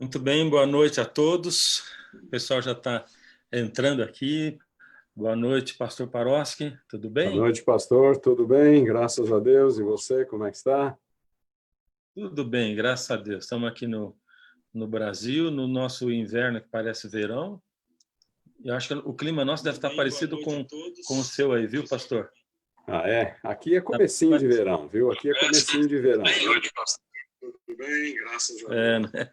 Muito bem, boa noite a todos. O pessoal já está entrando aqui. Boa noite, pastor Paroski, tudo Boa bem? noite, pastor. Tudo bem? Graças a Deus. E você, como é que está? Tudo bem, graças a Deus. Estamos aqui no Brasil, no nosso inverno que parece verão. Eu acho que o clima nosso deve estar parecido com o seu aí, viu, pastor? Ah, é? Aqui é comecinho de verão, viu? Aqui é comecinho de verão. Boa noite, pastor. Tudo bem, graças a Né? Deus.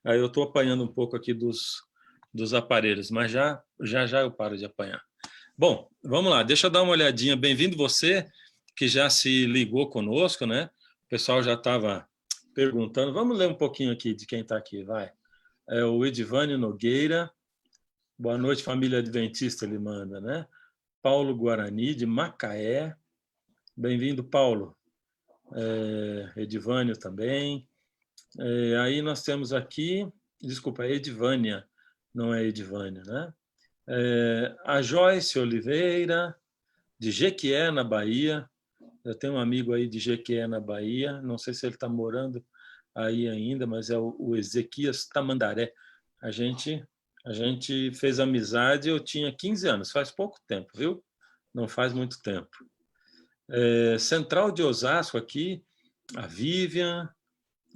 Aí eu estou apanhando um pouco aqui dos aparelhos, mas já eu paro de apanhar. Bom, vamos lá, deixa eu dar uma olhadinha. Bem-vindo você que já se ligou conosco, né? O pessoal já estava perguntando. Vamos ler um pouquinho aqui de quem está aqui, vai. É o Edivânio Nogueira. Boa noite, família adventista, ele manda, né? Paulo Guarani, de Macaé. Bem-vindo, Paulo. Edivânio também. Aí nós temos aqui, desculpa, é Edivânia, não é Edivânio, né? A Joyce Oliveira, de Jequié, na Bahia. Eu tenho um amigo aí de Jequié, na Bahia. Não sei se ele está morando aí ainda, mas é o Ezequias Tamandaré. A gente, a gente fez amizade, eu tinha 15 anos, faz pouco tempo, viu? Não faz muito tempo. Central de Osasco aqui, a Vivian.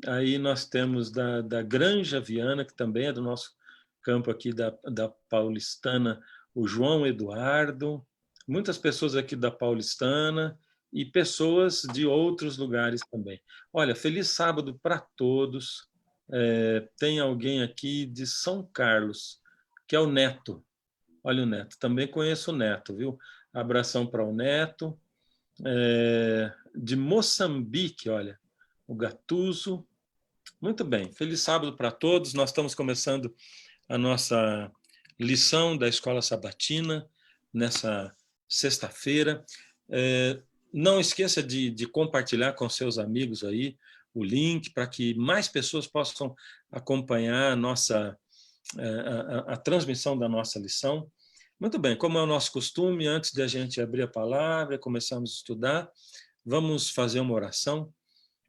Aí nós temos da Granja Viana, que também é do nosso campo aqui da Paulistana, o João Eduardo, muitas pessoas aqui da Paulistana e pessoas de outros lugares também. Olha, feliz sábado para todos. Tem alguém aqui de São Carlos, que é o Neto. Olha o Neto, também conheço o Neto, viu? Abração para o Neto. De Moçambique, olha, o Gatuso. Muito bem, feliz sábado para todos. Nós estamos começando a nossa lição da Escola Sabatina nessa sexta-feira. Não esqueça de compartilhar com seus amigos aí o link para que mais pessoas possam acompanhar a transmissão da nossa lição. Muito bem, como é o nosso costume, antes de a gente abrir a palavra, começarmos a estudar, vamos fazer uma oração.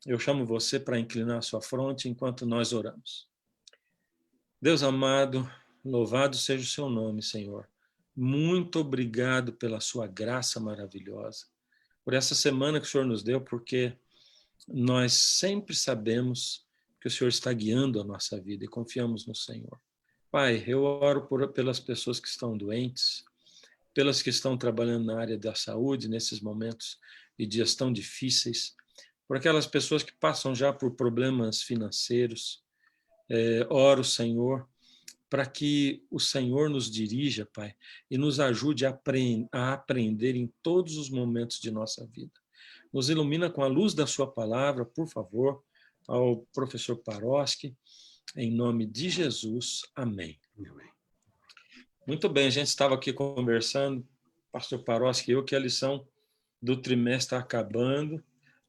Eu chamo você para inclinar a sua fronte enquanto nós oramos. Deus amado, louvado seja o seu nome, Senhor. Muito obrigado pela sua graça maravilhosa, por essa semana que o Senhor nos deu, porque nós sempre sabemos que o Senhor está guiando a nossa vida e confiamos no Senhor. Pai, eu oro pelas pessoas que estão doentes, pelas que estão trabalhando na área da saúde nesses momentos e dias tão difíceis, por aquelas pessoas que passam já por problemas financeiros. Oro, Senhor, para que o Senhor nos dirija, Pai, e nos ajude a aprender em todos os momentos de nossa vida. Nos ilumina com a luz da sua palavra, por favor, ao professor Paroski, em nome de Jesus. Amém. Muito bem, a gente estava aqui conversando, pastor Paroski e eu, que a lição do trimestre está acabando.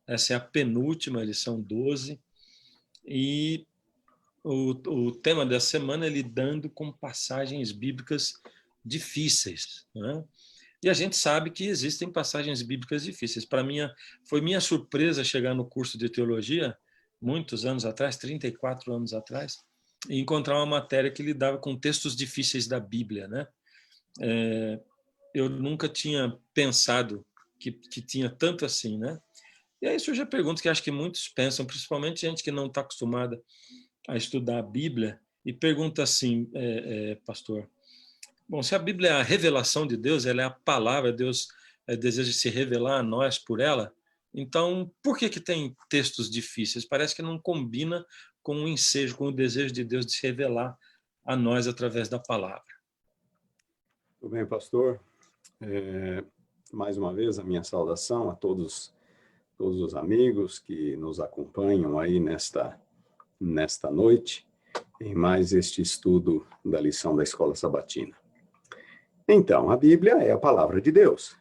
Essa é a penúltima, lição 12. E o tema da semana é lidando com passagens bíblicas difíceis, né? E a gente sabe que existem passagens bíblicas difíceis. Para mim, foi minha surpresa chegar no curso de teologia, muitos anos atrás, 34 anos atrás, e encontrar uma matéria que lidava com textos difíceis da Bíblia, né? Eu nunca tinha pensado que tinha tanto assim, né? E aí surge a pergunta que acho que muitos pensam, principalmente gente que não está acostumada a estudar a Bíblia, e pergunta assim, pastor, bom, se a Bíblia é a revelação de Deus, ela é a palavra, Deus deseja se revelar a nós por ela, então por que tem textos difíceis? Parece que não combina com o ensejo, com o desejo de Deus de se revelar a nós através da palavra. Tudo bem, pastor? Mais uma vez, a minha saudação a todos os amigos que nos acompanham aí nesta noite, em mais este estudo da lição da Escola Sabatina. Então, a Bíblia é a palavra de Deus.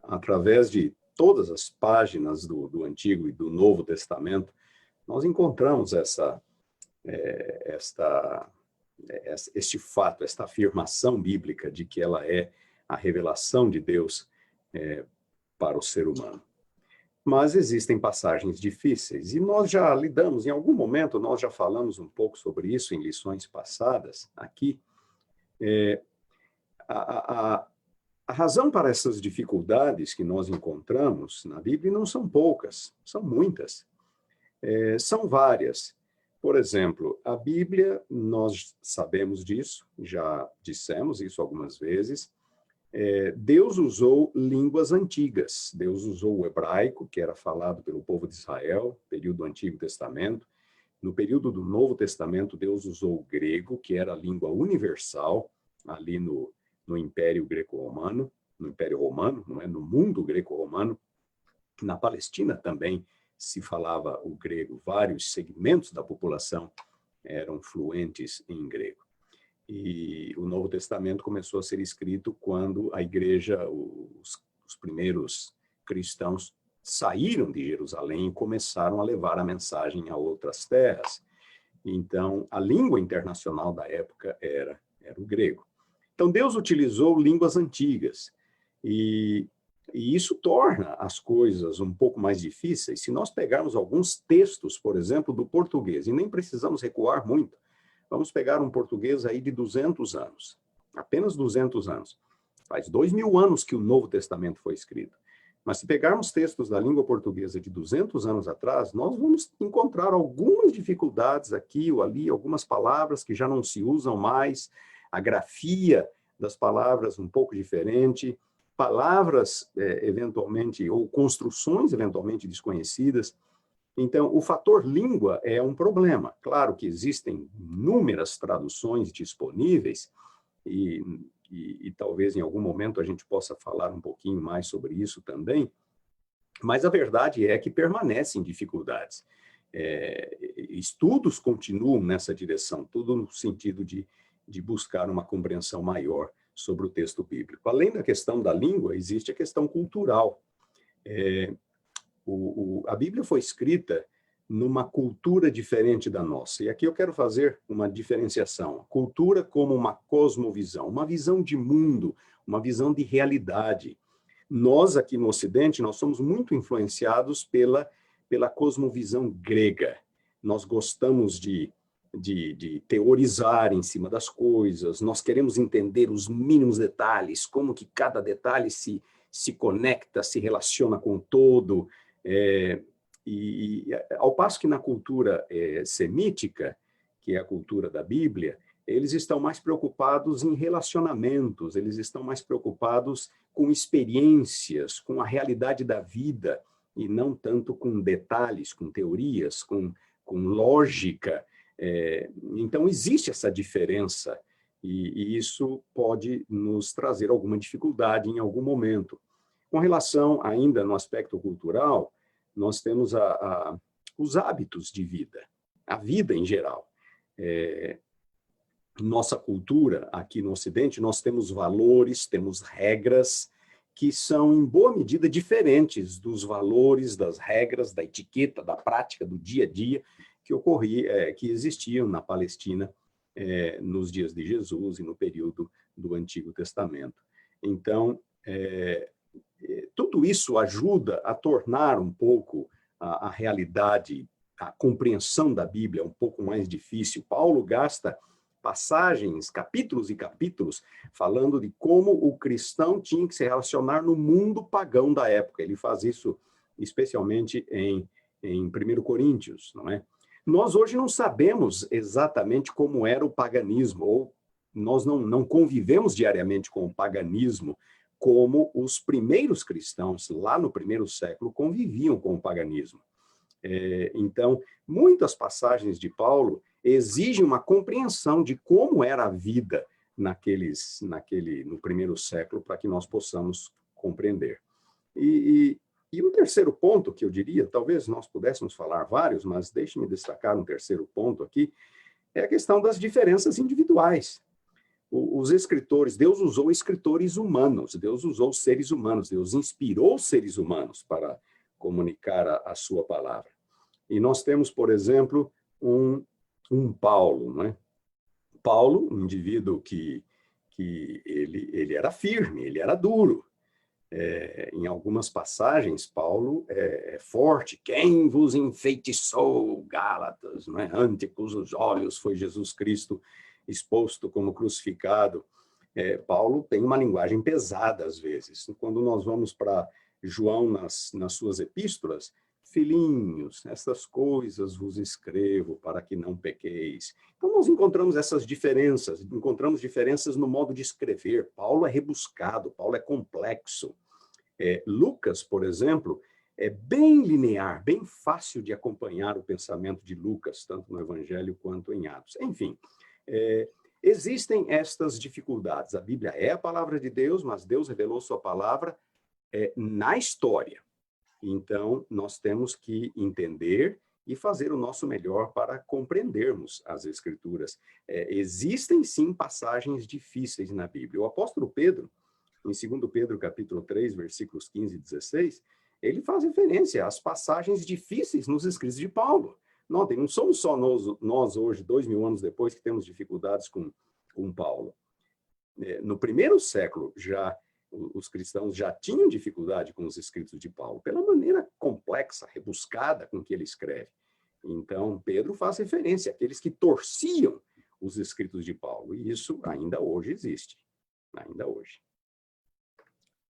Através de todas as páginas do Antigo e do Novo Testamento, nós encontramos este fato, esta afirmação bíblica de que ela é a revelação de Deus para o ser humano. mas existem passagens difíceis. E nós já lidamos, em algum momento, nós já falamos um pouco sobre isso em lições passadas aqui. A, a razão para essas dificuldades que nós encontramos na Bíblia não são poucas, são muitas. São várias. Por exemplo, a Bíblia, nós sabemos disso, já dissemos isso algumas vezes, Deus usou línguas antigas. Deus usou o hebraico, que era falado pelo povo de Israel, período do Antigo Testamento. No período do Novo Testamento, Deus usou o grego, que era a língua universal, ali no Império Greco-Romano, no Império Romano, não é? No mundo greco-romano. Na Palestina também se falava o grego. Vários segmentos da população eram fluentes em grego. E o Novo Testamento começou a ser escrito quando a igreja, os primeiros cristãos saíram de Jerusalém e começaram a levar a mensagem a outras terras. Então, a língua internacional da época era o grego. Então, Deus utilizou línguas antigas e isso torna as coisas um pouco mais difíceis. Se nós pegarmos alguns textos, por exemplo, do português, e nem precisamos recuar muito, vamos pegar um português aí de 200 anos, apenas 200 anos. Faz 2000 anos que o Novo Testamento foi escrito. Mas se pegarmos textos da língua portuguesa de 200 anos atrás, nós vamos encontrar algumas dificuldades aqui ou ali, algumas palavras que já não se usam mais, a grafia das palavras um pouco diferente, palavras eventualmente, ou construções eventualmente desconhecidas. Então, o fator língua é um problema. Claro que existem inúmeras traduções disponíveis e talvez em algum momento a gente possa falar um pouquinho mais sobre isso também, mas a verdade é que permanecem dificuldades. Estudos continuam nessa direção, tudo no sentido de buscar uma compreensão maior sobre o texto bíblico. Além da questão da língua, existe a questão cultural. A Bíblia foi escrita numa cultura diferente da nossa. E aqui eu quero fazer uma diferenciação. Cultura como uma cosmovisão, uma visão de mundo, uma visão de realidade. Nós, aqui no Ocidente, nós somos muito influenciados pela cosmovisão grega. Nós gostamos de teorizar em cima das coisas, nós queremos entender os mínimos detalhes, como que cada detalhe se conecta, se relaciona com o todo. Ao passo que na cultura semítica, que é a cultura da Bíblia, eles estão mais preocupados em relacionamentos, eles estão mais preocupados com experiências, com a realidade da vida, e não tanto com detalhes, com teorias, com lógica. Então, existe essa diferença, e isso pode nos trazer alguma dificuldade em algum momento. Com relação, ainda no aspecto cultural, nós temos os hábitos de vida, a vida em geral. Nossa cultura, aqui no Ocidente, nós temos valores, temos regras que são, em boa medida, diferentes dos valores, das regras, da etiqueta, da prática, do dia a dia que existiam na Palestina nos dias de Jesus e no período do Antigo Testamento. Então, tudo isso ajuda a tornar um pouco a realidade, a compreensão da Bíblia um pouco mais difícil. Paulo gasta passagens, capítulos e capítulos, falando de como o cristão tinha que se relacionar no mundo pagão da época. Ele faz isso especialmente em 1 Coríntios, não é? Nós hoje não sabemos exatamente como era o paganismo, ou nós não convivemos diariamente com o paganismo como os primeiros cristãos, lá no primeiro século, conviviam com o paganismo. Então, muitas passagens de Paulo exigem uma compreensão de como era a vida no primeiro século, para que nós possamos compreender. E o terceiro ponto que eu diria, talvez nós pudéssemos falar vários, mas deixe-me destacar um terceiro ponto aqui, é a questão das diferenças individuais. Os escritores, Deus usou escritores humanos, Deus usou seres humanos, Deus inspirou seres humanos para comunicar a sua palavra. E nós temos, por exemplo, um Paulo, não é? Paulo, um indivíduo que ele era firme, ele era duro, Em algumas passagens, Paulo é forte. Quem vos enfeitiçou, Gálatas, não é? Ante cujos olhos foi Jesus Cristo exposto como crucificado. Paulo tem uma linguagem pesada às vezes. Quando nós vamos para João nas suas epístolas, filhinhos, essas coisas vos escrevo para que não pequeis. Então nós encontramos essas diferenças, encontramos diferenças no modo de escrever. Paulo é rebuscado, Paulo é complexo. Lucas, por exemplo, é bem linear, bem fácil de acompanhar o pensamento de Lucas, tanto no Evangelho quanto em Atos. Enfim, existem estas dificuldades. A Bíblia é a palavra de Deus, mas Deus revelou sua palavra na história. Então, nós temos que entender e fazer o nosso melhor para compreendermos as Escrituras. Existem, sim, passagens difíceis na Bíblia. O apóstolo Pedro, em 2 Pedro, capítulo 3, versículos 15 e 16, ele faz referência às passagens difíceis nos escritos de Paulo. Notem, não somos só nós hoje, 2000 anos depois, que temos dificuldades com Paulo. No primeiro século, os cristãos já tinham dificuldade com os escritos de Paulo, pela maneira complexa, rebuscada com que ele escreve. Então, Pedro faz referência àqueles que torciam os escritos de Paulo, e isso ainda hoje existe, ainda hoje.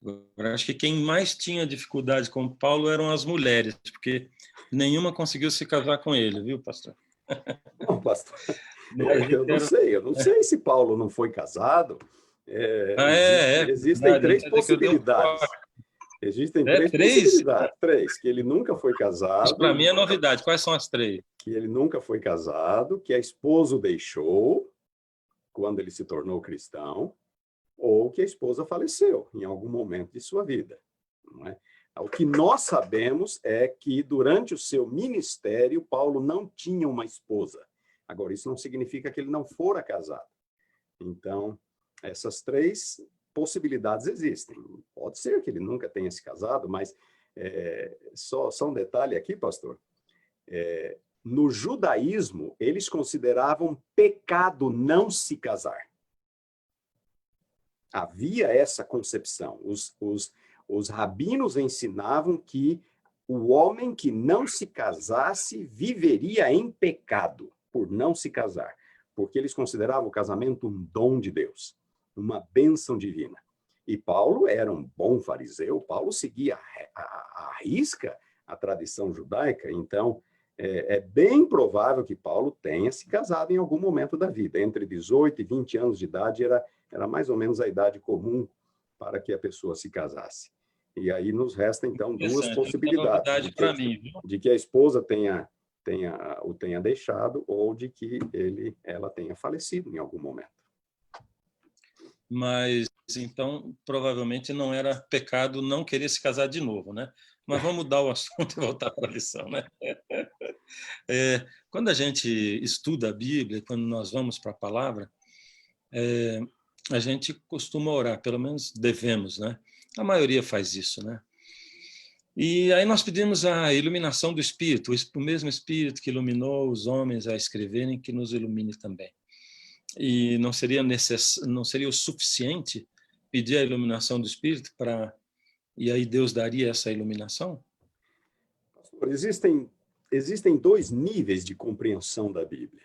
Eu acho que quem mais tinha dificuldade com Paulo eram as mulheres, porque nenhuma conseguiu se casar com ele, viu, pastor? Não, pastor, eu não sei se Paulo não foi casado. Existem três possibilidades. Existem três possibilidades. Três, que ele nunca foi casado. Para mim é novidade. Quais são as três? Que ele nunca foi casado, que a esposa o deixou quando ele se tornou cristão, ou que a esposa faleceu em algum momento de sua vida. Não é? O que nós sabemos é que, durante o seu ministério, Paulo não tinha uma esposa. Agora, isso não significa que ele não fora casado. Então, essas três possibilidades existem. Pode ser que ele nunca tenha se casado, mas só um detalhe aqui, pastor. No judaísmo, eles consideravam pecado não se casar. Havia essa concepção. Os rabinos ensinavam que o homem que não se casasse viveria em pecado por não se casar, porque eles consideravam o casamento um dom de Deus, uma bênção divina. E Paulo era um bom fariseu, Paulo seguia à risca a tradição judaica, então é bem provável que Paulo tenha se casado em algum momento da vida. Entre 18 e 20 anos de idade era mais ou menos a idade comum para que a pessoa se casasse. E aí nos resta, então, duas possibilidades de que a esposa o tenha deixado ou de que ela tenha falecido em algum momento. Mas, então, provavelmente não era pecado não querer se casar de novo, né? Mas vamos mudar o assunto e voltar para a lição, né? Quando a gente estuda a Bíblia, quando nós vamos para a palavra, a gente costuma orar, pelo menos devemos, né? A maioria faz isso, né? E aí nós pedimos a iluminação do Espírito, o mesmo Espírito que iluminou os homens a escreverem, que nos ilumine também. E não seria o suficiente pedir a iluminação do Espírito e aí Deus daria essa iluminação? Pastor, existem dois níveis de compreensão da Bíblia.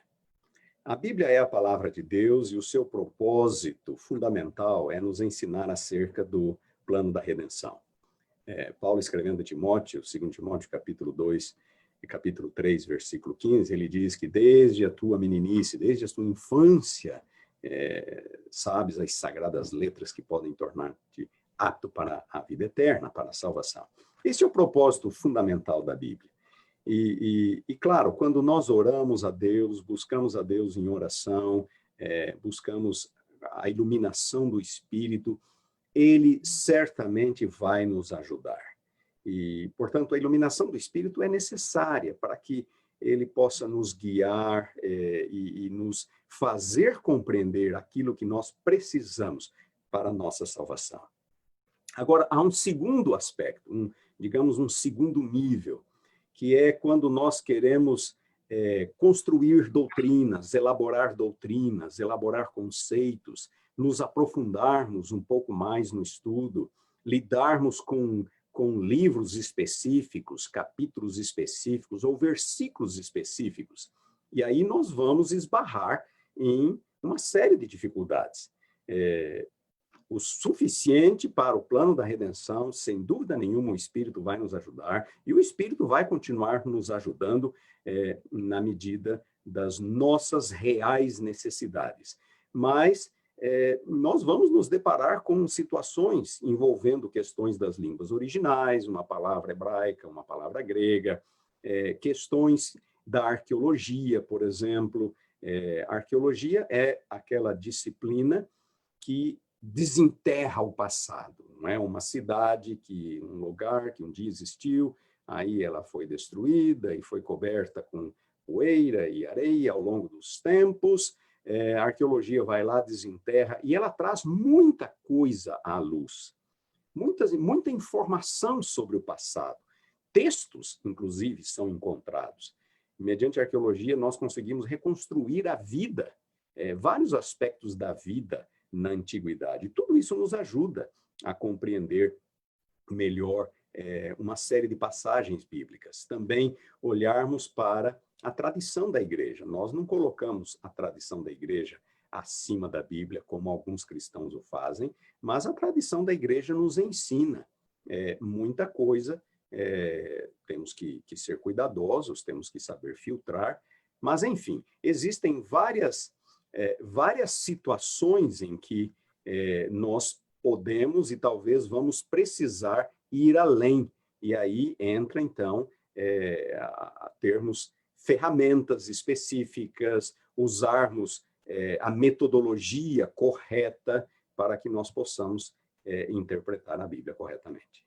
A Bíblia é a palavra de Deus e o seu propósito fundamental é nos ensinar acerca do plano da redenção. Paulo, escrevendo a Timóteo, 2 Timóteo, capítulo 2 e capítulo 3, versículo 15, ele diz que desde a tua meninice, desde a tua infância, sabes as sagradas letras que podem tornar-te apto para a vida eterna, para a salvação. Esse é o propósito fundamental da Bíblia. E claro, quando nós oramos a Deus, buscamos a Deus em oração, buscamos a iluminação do Espírito, Ele certamente vai nos ajudar. E, portanto, a iluminação do Espírito é necessária para que Ele possa nos guiar e nos fazer compreender aquilo que nós precisamos para a nossa salvação. Agora, há um segundo aspecto, digamos, um segundo nível, que é quando nós queremos construir doutrinas, elaborar conceitos, nos aprofundarmos um pouco mais no estudo lidarmos com livros específicos, capítulos específicos ou versículos específicos. E aí nós vamos esbarrar em uma série de dificuldades. O suficiente para o plano da redenção, sem dúvida nenhuma, o Espírito vai nos ajudar, e o Espírito vai continuar nos ajudando na medida das nossas reais necessidades. Mas nós vamos nos deparar com situações envolvendo questões das línguas originais, uma palavra hebraica, uma palavra grega, questões da arqueologia, por exemplo. Arqueologia é aquela disciplina que desenterra o passado, não é? Uma cidade, um lugar que um dia existiu, aí ela foi destruída e foi coberta com poeira e areia ao longo dos tempos. A arqueologia vai lá, desenterra, e ela traz muita coisa à luz, muita informação sobre o passado. Textos, inclusive, são encontrados. Mediante a arqueologia, nós conseguimos reconstruir a vida, vários aspectos da vida na antiguidade. Tudo isso nos ajuda a compreender melhor uma série de passagens bíblicas. Também olharmos para a tradição da igreja. Nós não colocamos a tradição da igreja acima da Bíblia, como alguns cristãos o fazem, mas a tradição da igreja nos ensina muita coisa. Temos que ser cuidadosos, temos que saber filtrar, mas, enfim, existem várias situações em que nós podemos e talvez vamos precisar ir além. E aí entra, então, a termos ferramentas específicas, usarmos a metodologia correta para que nós possamos interpretar a Bíblia corretamente.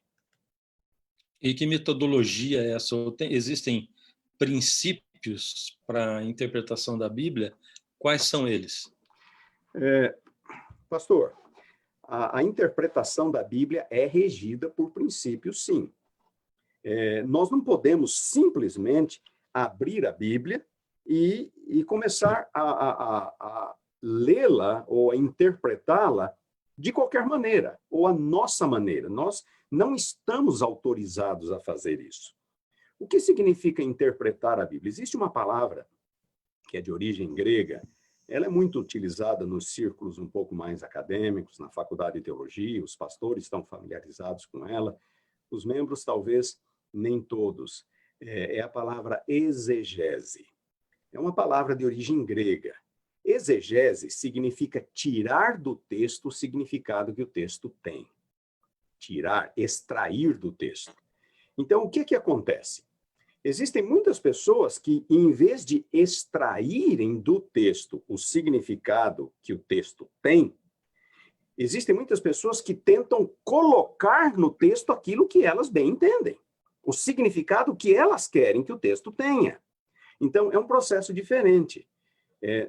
E que metodologia é essa? Existem princípios para a interpretação da Bíblia? Quais são eles? Pastor, a interpretação da Bíblia é regida por princípios, sim. Nós não podemos simplesmente abrir a Bíblia e começar a lê-la ou a interpretá-la de qualquer maneira, ou a nossa maneira. Nós não estamos autorizados a fazer isso. O que significa interpretar a Bíblia? Existe uma palavra que é de origem grega, ela é muito utilizada nos círculos um pouco mais acadêmicos, na faculdade de teologia, os pastores estão familiarizados com ela, os membros talvez nem todos. É a palavra exegese. É uma palavra de origem grega. Exegese significa tirar do texto o significado que o texto tem. Tirar, extrair do texto. Então, o que acontece? Existem muitas pessoas que, em vez de extraírem do texto o significado que o texto tem, existem muitas pessoas que tentam colocar no texto aquilo que elas bem entendem, o significado que elas querem que o texto tenha. Então, é um processo diferente.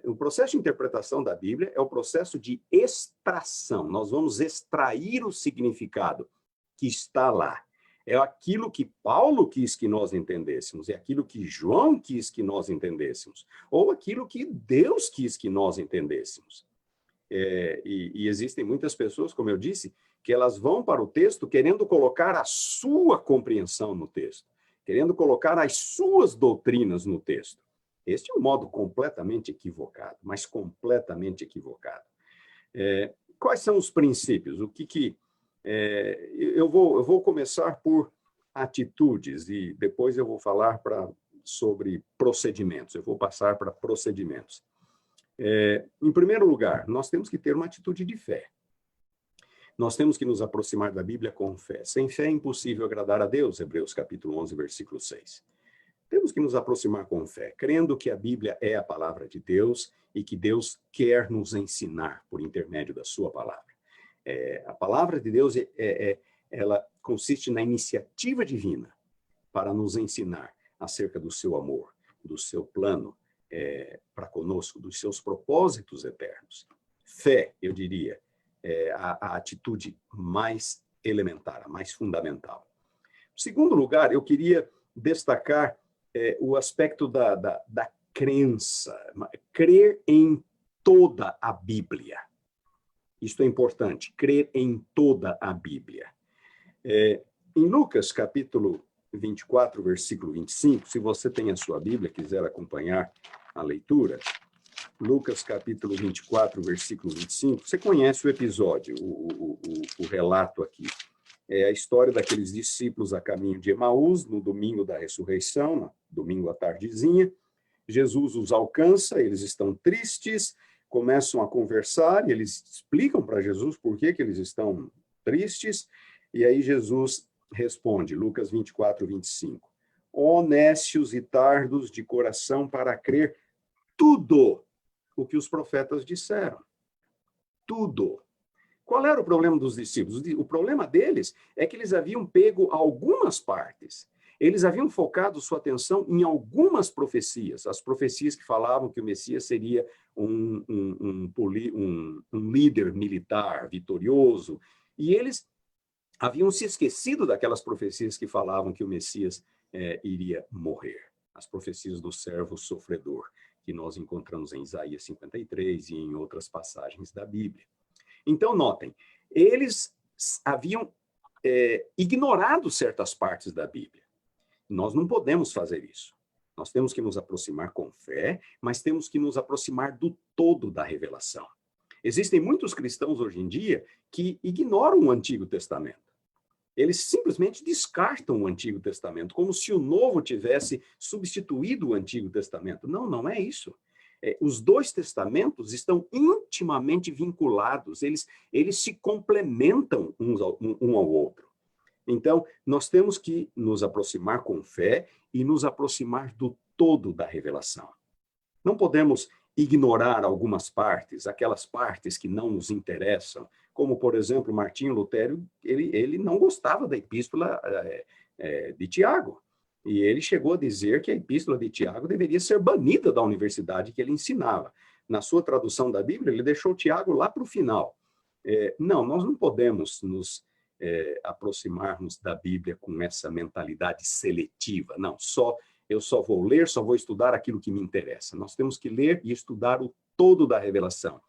O processo de interpretação da Bíblia é o processo de extração. Nós vamos extrair o significado que está lá. É aquilo que Paulo quis que nós entendêssemos, é aquilo que João quis que nós entendêssemos, ou aquilo que Deus quis que nós entendêssemos. E existem muitas pessoas, como eu disse, que elas vão para o texto querendo colocar a sua compreensão no texto, querendo colocar as suas doutrinas no texto. Este é um modo completamente equivocado, mas completamente equivocado. Quais são os princípios? Eu vou começar por atitudes e depois eu vou falar sobre procedimentos. Eu vou passar para procedimentos. Em primeiro lugar, nós temos que ter uma atitude de fé. Nós temos que nos aproximar da Bíblia com fé. Sem fé é impossível agradar a Deus, Hebreus capítulo 11, versículo 6. Temos que nos aproximar com fé, crendo que a Bíblia é a palavra de Deus e que Deus quer nos ensinar por intermédio da sua palavra. A palavra de Deus, ela consiste na iniciativa divina para nos ensinar acerca do seu amor, do seu plano para conosco, dos seus propósitos eternos. Fé, eu diria, é a atitude mais elementar, a mais fundamental. Em segundo lugar, eu queria destacar o aspecto da crença, crer em toda a Bíblia. Isto é importante, crer em toda a Bíblia. Em Lucas, capítulo 24, versículo 25, se você tem a sua Bíblia, quiser acompanhar a leitura, Lucas, capítulo 24, versículo 25, você conhece o episódio, o relato aqui. É a história daqueles discípulos a caminho de Emaús, no domingo da ressurreição, no domingo à tardezinha. Jesus os alcança, eles estão tristes, começam a conversar, e eles explicam para Jesus por que eles estão tristes, e aí Jesus responde, Lucas 24, 25. Ó nécios e tardos de coração para crer tudo o que os profetas disseram. Tudo. Qual era o problema dos discípulos? O problema deles é que eles haviam pego algumas partes. Eles haviam focado sua atenção em algumas profecias. As profecias que falavam que o Messias seria um líder militar vitorioso. E eles haviam se esquecido daquelas profecias que falavam que o Messias iria morrer. As profecias do servo sofredor, que nós encontramos em Isaías 53 e em outras passagens da Bíblia. Então, notem, eles haviam ignorado certas partes da Bíblia. Nós não podemos fazer isso. Nós temos que nos aproximar com fé, mas temos que nos aproximar do todo da revelação. Existem muitos cristãos hoje em dia que ignoram o Antigo Testamento. Eles simplesmente descartam o Antigo Testamento, como se o Novo tivesse substituído o Antigo Testamento. Não, não é isso. Os dois testamentos estão intimamente vinculados, eles se complementam um ao outro. Então, nós temos que nos aproximar com fé e nos aproximar do todo da revelação. Não podemos ignorar algumas partes, aquelas partes que não nos interessam, como, por exemplo, Martinho Lutero, ele não gostava da epístola de Tiago. E ele chegou a dizer que a epístola de Tiago deveria ser banida da universidade que ele ensinava. Na sua tradução da Bíblia, ele deixou Tiago lá para o final. Não, nós não podemos nos aproximarmos da Bíblia com essa mentalidade seletiva. Não, eu só vou ler, só vou estudar aquilo que me interessa. Nós temos que ler e estudar o todo da revelação.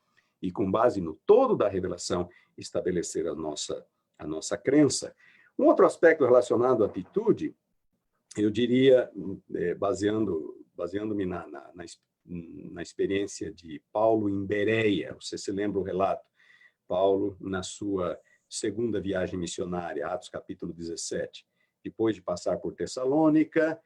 E com base no todo da revelação, estabelecer a nossa crença. Um outro aspecto relacionado à atitude, eu diria, baseando-me na experiência de Paulo em Bereia. Você se lembra o relato? Paulo, na sua segunda viagem missionária, Atos capítulo 17. Depois de passar por Tessalônica,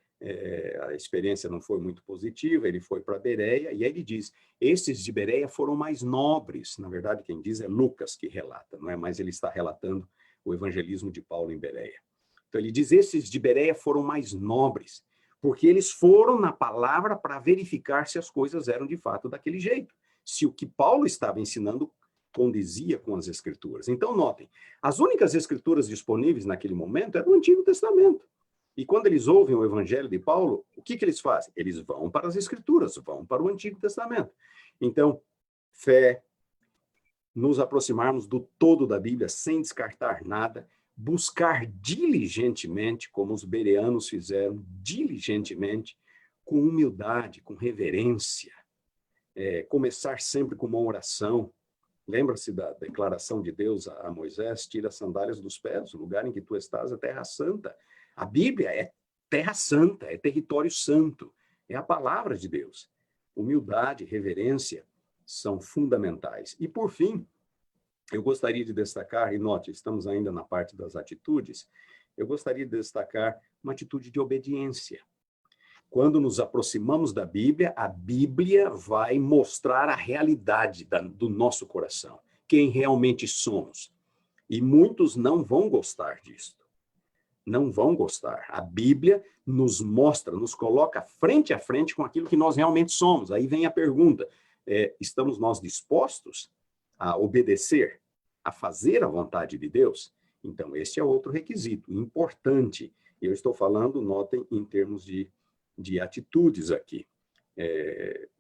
a experiência não foi muito positiva, ele foi para Bereia, e aí ele diz, esses de Bereia foram mais nobres. Na verdade, quem diz é Lucas que relata, não é? Mas ele está relatando o evangelismo de Paulo em Bereia. Então ele diz, esses de Bereia foram mais nobres, porque eles foram na palavra para verificar se as coisas eram de fato daquele jeito, se o que Paulo estava ensinando condizia com as Escrituras. Então, notem, as únicas Escrituras disponíveis naquele momento eram do Antigo Testamento. E quando eles ouvem o Evangelho de Paulo, o que eles fazem? Eles vão para as Escrituras, vão para o Antigo Testamento. Então, fé, nos aproximarmos do todo da Bíblia sem descartar nada, buscar diligentemente, como os bereanos fizeram, diligentemente, com humildade, com reverência, começar sempre com uma oração. Lembra-se da declaração de Deus a Moisés, tira as sandálias dos pés, o lugar em que tu estás é terra santa. A Bíblia é terra santa, é território santo, é a palavra de Deus. Humildade, reverência são fundamentais. E, por fim, eu gostaria de destacar, e note, estamos ainda na parte das atitudes, eu gostaria de destacar uma atitude de obediência. Quando nos aproximamos da Bíblia, a Bíblia vai mostrar a realidade do nosso coração, quem realmente somos. E muitos não vão gostar disso. Não vão gostar. A Bíblia nos mostra, nos coloca frente a frente com aquilo que nós realmente somos. Aí vem a pergunta, estamos nós dispostos a obedecer, a fazer a vontade de Deus? Então, esse é outro requisito importante. Eu estou falando, notem, em termos de atitudes aqui.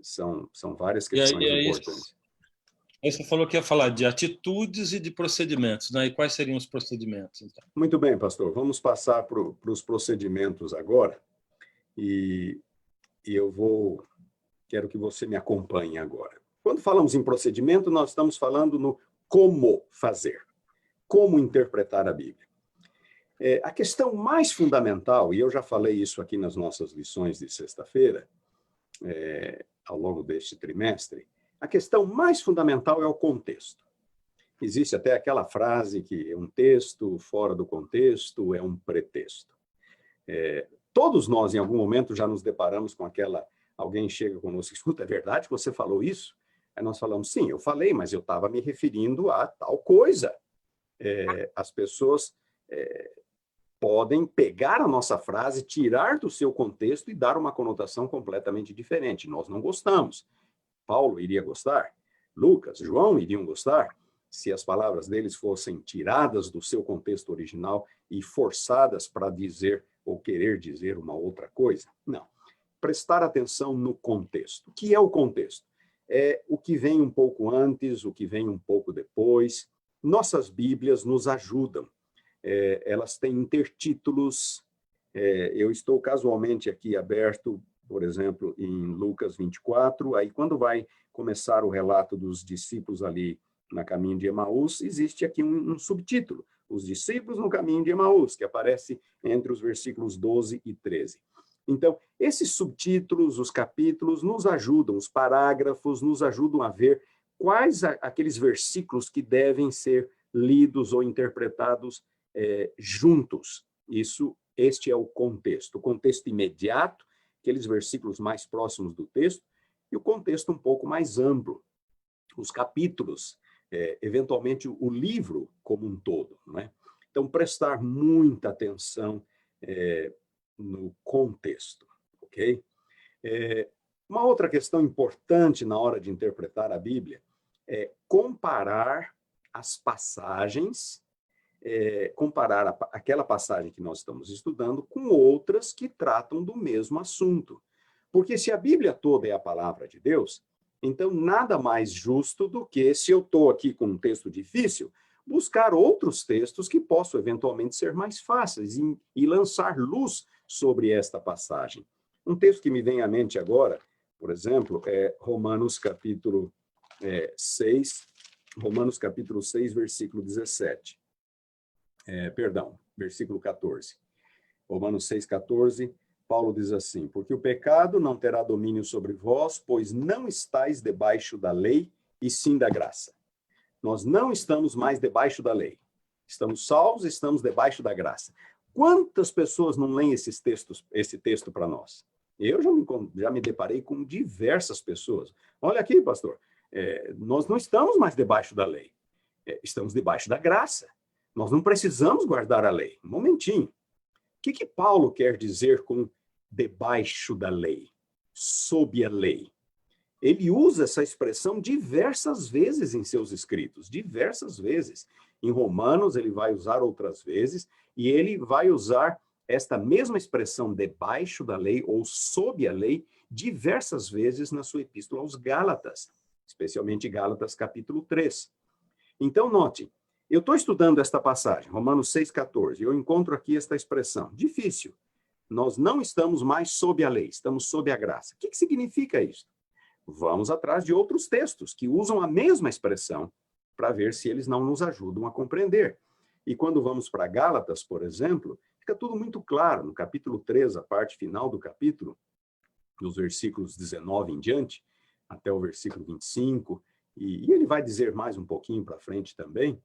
São várias questões importantes. Aí você falou que ia falar de atitudes e de procedimentos, né? E quais seriam os procedimentos, então? Muito bem, pastor. Vamos passar para os procedimentos agora. E quero que você me acompanhe agora. Quando falamos em procedimento, nós estamos falando no como fazer, como interpretar a Bíblia. A questão mais fundamental, e eu já falei isso aqui nas nossas lições de sexta-feira, ao longo deste trimestre, a questão mais fundamental é o contexto. Existe até aquela frase que um texto fora do contexto é um pretexto. Todos nós, em algum momento, já nos deparamos com aquela... Alguém chega conosco e escuta, é verdade que você falou isso? Aí nós falamos, sim, eu falei, mas eu estava me referindo a tal coisa. As pessoas podem pegar a nossa frase, tirar do seu contexto e dar uma conotação completamente diferente. Nós não gostamos. Paulo iria gostar, Lucas, João iriam gostar, se as palavras deles fossem tiradas do seu contexto original e forçadas para dizer ou querer dizer uma outra coisa. Não. Prestar atenção no contexto. O que é o contexto? É o que vem um pouco antes, o que vem um pouco depois. Nossas Bíblias nos ajudam. Elas têm intertítulos. Eu estou casualmente aqui aberto, por exemplo, em Lucas 24. Aí, quando vai começar o relato dos discípulos ali na caminho de Emaús, existe aqui um subtítulo. Os discípulos no caminho de Emaús, que aparece entre os versículos 12 e 13. Então, esses subtítulos, os capítulos, nos ajudam, os parágrafos, nos ajudam a ver quais aqueles versículos que devem ser lidos ou interpretados juntos. Este é o contexto imediato, aqueles versículos mais próximos do texto, e o contexto um pouco mais amplo, os capítulos, eventualmente o livro como um todo, não é? Então, prestar muita atenção no contexto, ok? Uma outra questão importante na hora de interpretar a Bíblia é comparar as passagens, comparar aquela passagem que nós estamos estudando com outras que tratam do mesmo assunto. Porque se a Bíblia toda é a palavra de Deus, então nada mais justo do que, se eu estou aqui com um texto difícil, buscar outros textos que possam eventualmente ser mais fáceis e lançar luz sobre esta passagem. Um texto que me vem à mente agora, por exemplo, é Romanos capítulo 6, versículo 17. Versículo 14. Romanos 6, 14, Paulo diz assim, porque o pecado não terá domínio sobre vós, pois não estáis debaixo da lei, e sim da graça. Nós não estamos mais debaixo da lei. Estamos salvos, estamos debaixo da graça. Quantas pessoas não leem esse texto para nós? Eu já me deparei com diversas pessoas. Olha aqui, pastor, nós não estamos mais debaixo da lei. Estamos debaixo da graça. Nós não precisamos guardar a lei. Um momentinho. O que Paulo quer dizer com debaixo da lei? Sob a lei. Ele usa essa expressão diversas vezes em seus escritos, diversas vezes. Em Romanos, ele vai usar outras vezes, e ele vai usar esta mesma expressão debaixo da lei ou sob a lei diversas vezes na sua epístola aos Gálatas, especialmente Gálatas capítulo 3. Então, note, eu estou estudando esta passagem, Romanos 6,14, e eu encontro aqui esta expressão, difícil. Nós não estamos mais sob a lei, estamos sob a graça. O que significa isso? Vamos atrás de outros textos que usam a mesma expressão para ver se eles não nos ajudam a compreender. E quando vamos para Gálatas, por exemplo, fica tudo muito claro. No capítulo 3, a parte final do capítulo, dos versículos 19 em diante, até o versículo 25, e ele vai dizer mais um pouquinho para frente também,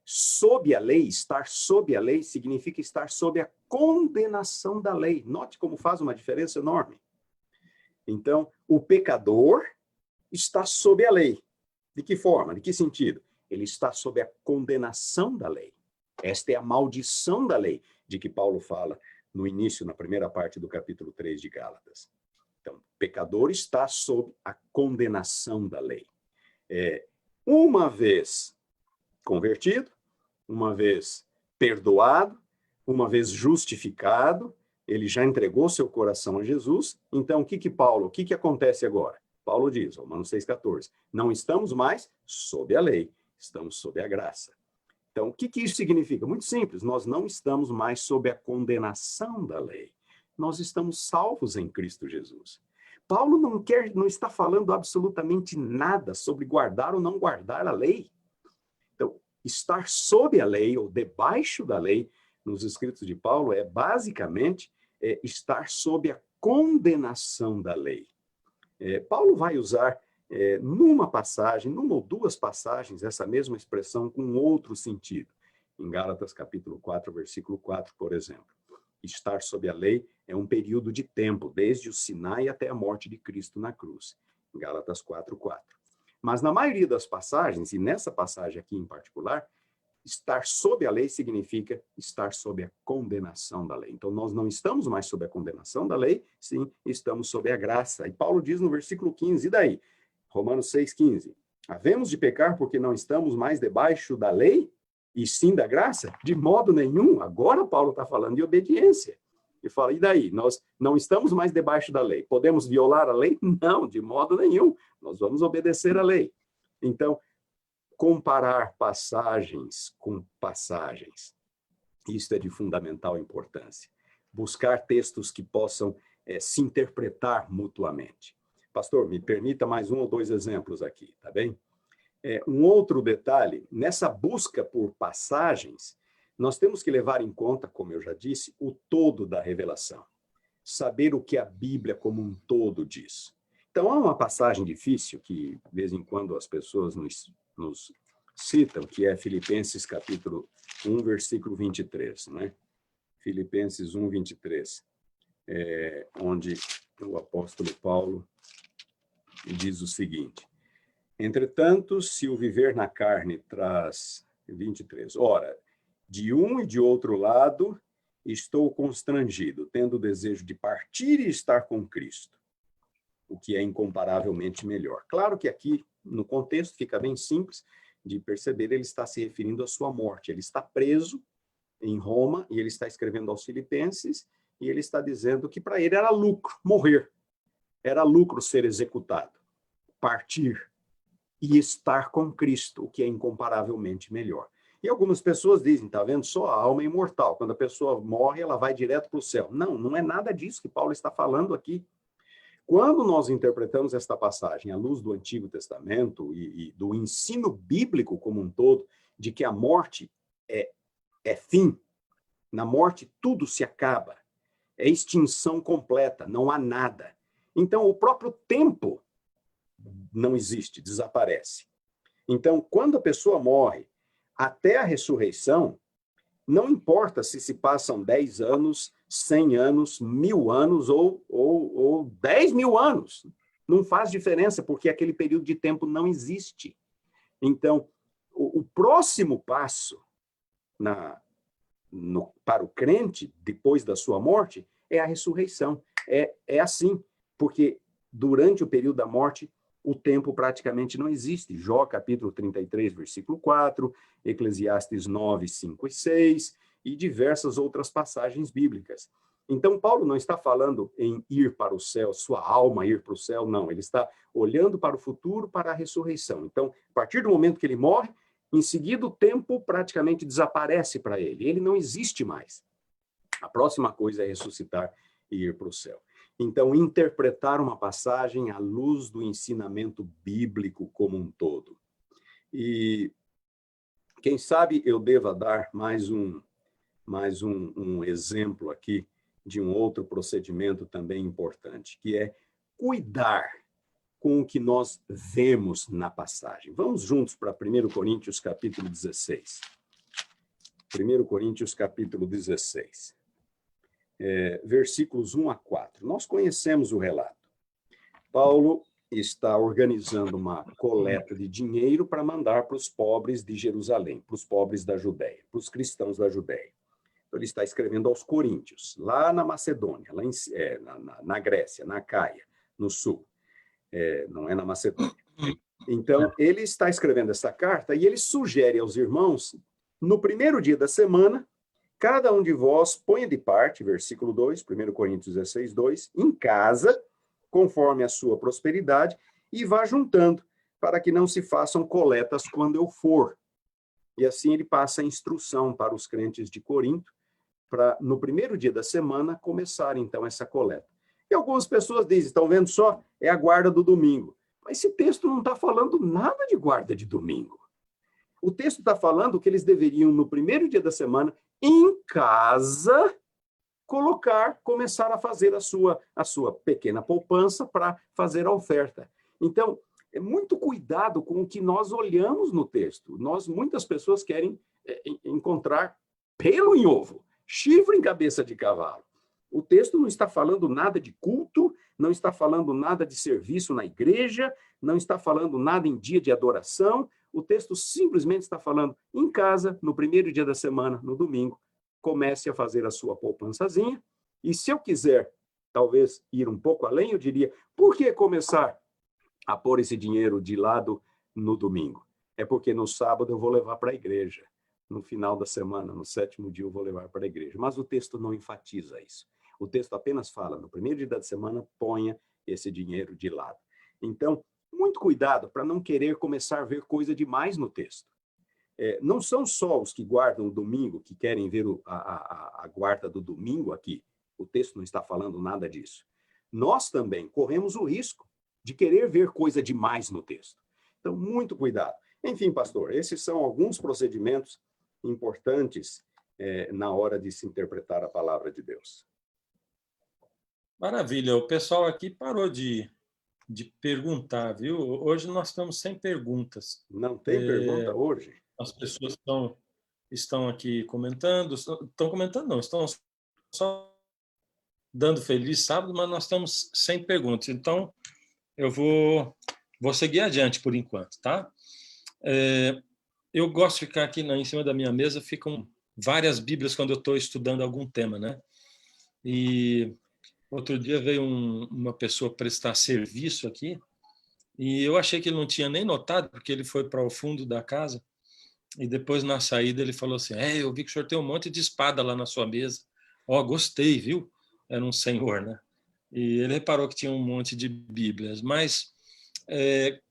sob a lei, estar sob a lei significa estar sob a condenação da lei. Note como faz uma diferença enorme. Então, o pecador está sob a lei. De que forma? De que sentido? Ele está sob a condenação da lei. Esta é a maldição da lei, de que Paulo fala no início, na primeira parte do capítulo 3 de Gálatas. Então, o pecador está sob a condenação da lei. Uma vez convertido, uma vez perdoado, uma vez justificado, ele já entregou seu coração a Jesus. Então, o que acontece agora? Paulo diz, Romanos 6,14, não estamos mais sob a lei, estamos sob a graça. Então, o que isso significa? Muito simples, nós não estamos mais sob a condenação da lei. Nós estamos salvos em Cristo Jesus. Paulo não está falando absolutamente nada sobre guardar ou não guardar a lei. Então, estar sob a lei ou debaixo da lei nos escritos de Paulo é basicamente estar sob a condenação da lei. Paulo vai usar numa passagem, numa ou duas passagens, essa mesma expressão com outro sentido. Em Gálatas capítulo 4, versículo 4, por exemplo. Estar sob a lei é um período de tempo, desde o Sinai até a morte de Cristo na cruz. Em Gálatas 4, 4. Mas na maioria das passagens, e nessa passagem aqui em particular, estar sob a lei significa estar sob a condenação da lei. Então, nós não estamos mais sob a condenação da lei, sim, estamos sob a graça. E Paulo diz no versículo 15, e daí? Romanos 6,15. Havemos de pecar porque não estamos mais debaixo da lei, e sim da graça? De modo nenhum. Agora Paulo está falando de obediência. E fala, e daí? Nós não estamos mais debaixo da lei. Podemos violar a lei? Não, de modo nenhum. Nós vamos obedecer à lei. Então, comparar passagens com passagens, isso é de fundamental importância. Buscar textos que possam se interpretar mutuamente. Pastor, me permita mais um ou dois exemplos aqui, tá bem? Um outro detalhe, nessa busca por passagens, nós temos que levar em conta, como eu já disse, o todo da revelação. Saber o que a Bíblia como um todo diz. Então, há uma passagem difícil que, de vez em quando, as pessoas nos citam, que é Filipenses capítulo 1, versículo 23, né? Filipenses 1, 23, onde o apóstolo Paulo diz o seguinte: entretanto, se o viver na carne traz... 23. Ora, de um e de outro lado, estou constrangido, tendo o desejo de partir e estar com Cristo, o que é incomparavelmente melhor. Claro que aqui, no contexto, fica bem simples de perceber, ele está se referindo à sua morte. Ele está preso em Roma e ele está escrevendo aos Filipenses e ele está dizendo que para ele era lucro morrer, era lucro ser executado, partir e estar com Cristo, o que é incomparavelmente melhor. E algumas pessoas dizem, tá vendo, só a alma é imortal, quando a pessoa morre, ela vai direto para o céu. Não, não é nada disso que Paulo está falando aqui. Quando nós interpretamos esta passagem à luz do Antigo Testamento e do ensino bíblico como um todo, de que a morte é fim, na morte tudo se acaba, é extinção completa, não há nada. Então, o próprio tempo não existe, desaparece. Então, quando a pessoa morre, até a ressurreição, não importa se passam 10 anos, 100 anos, 1000 anos ou 10 mil anos. Não faz diferença, porque aquele período de tempo não existe. Então, o próximo passo para o crente, depois da sua morte, é a ressurreição. É assim, porque durante o período da morte, o tempo praticamente não existe. Jó, capítulo 33, versículo 4, Eclesiastes 9, 5 e 6, e diversas outras passagens bíblicas. Então, Paulo não está falando em ir para o céu, sua alma ir para o céu, não. Ele está olhando para o futuro, para a ressurreição. Então, a partir do momento que ele morre, em seguida o tempo praticamente desaparece para ele. Ele não existe mais. A próxima coisa é ressuscitar e ir para o céu. Então, interpretar uma passagem à luz do ensinamento bíblico como um todo. E, quem sabe, eu deva dar mais um exemplo aqui de um outro procedimento também importante, que é cuidar com o que nós vemos na passagem. Vamos juntos para 1 Coríntios, capítulo 16. 1 Coríntios, capítulo 16. Versículos 1 a 4. Nós conhecemos o relato. Paulo está organizando uma coleta de dinheiro para mandar para os pobres de Jerusalém, para os pobres da Judéia, para os cristãos da Judéia. Então, ele está escrevendo aos coríntios, lá na Macedônia, lá na Grécia, na Caia, no sul. Não é na Macedônia. Então, ele está escrevendo essa carta e ele sugere aos irmãos, no primeiro dia da semana, cada um de vós ponha de parte, versículo 2, 1 Coríntios 16, 2, em casa, conforme a sua prosperidade, e vá juntando, para que não se façam coletas quando eu for. E assim ele passa a instrução para os crentes de Corinto, para, no primeiro dia da semana, começar, então, essa coleta. E algumas pessoas dizem, estão vendo só? É a guarda do domingo. Mas esse texto não está falando nada de guarda de domingo. O texto está falando que eles deveriam, no primeiro dia da semana, em casa, começar a fazer a sua pequena poupança para fazer a oferta. Então, é muito cuidado com o que nós olhamos no texto. Muitas pessoas querem encontrar pelo em ovo, chifre em cabeça de cavalo. O texto não está falando nada de culto, não está falando nada de serviço na igreja, não está falando nada em dia de adoração. O texto simplesmente está falando em casa, no primeiro dia da semana, no domingo, comece a fazer a sua poupançazinha. E se eu quiser, talvez, ir um pouco além, eu diria, por que começar a pôr esse dinheiro de lado no domingo? É porque no sábado eu vou levar para a igreja. No final da semana, no 7º dia, eu vou levar para a igreja. Mas o texto não enfatiza isso. O texto apenas fala, no primeiro dia da semana, ponha esse dinheiro de lado. Então, muito cuidado para não querer começar a ver coisa demais no texto. Não são só os que guardam o domingo, que querem ver a guarda do domingo aqui. O texto não está falando nada disso. Nós também corremos o risco de querer ver coisa demais no texto. Então, muito cuidado. Enfim, pastor, esses são alguns procedimentos importantes na hora de se interpretar a palavra de Deus. Maravilha. O pessoal aqui parou de perguntar, viu? Hoje nós estamos sem perguntas. Não tem pergunta hoje? As pessoas estão aqui comentando, estão comentando não, estão só dando feliz sábado, mas nós estamos sem perguntas. Então, eu vou seguir adiante por enquanto, tá? Eu gosto de ficar aqui em cima da minha mesa, ficam várias Bíblias quando eu estou estudando algum tema, né? E outro dia veio uma pessoa prestar serviço aqui, e eu achei que ele não tinha nem notado, porque ele foi para o fundo da casa, e depois, na saída, ele falou assim, eu vi que o senhor tem um monte de espada lá na sua mesa. Gostei, viu? Era um senhor, né? E ele reparou que tinha um monte de Bíblias, mas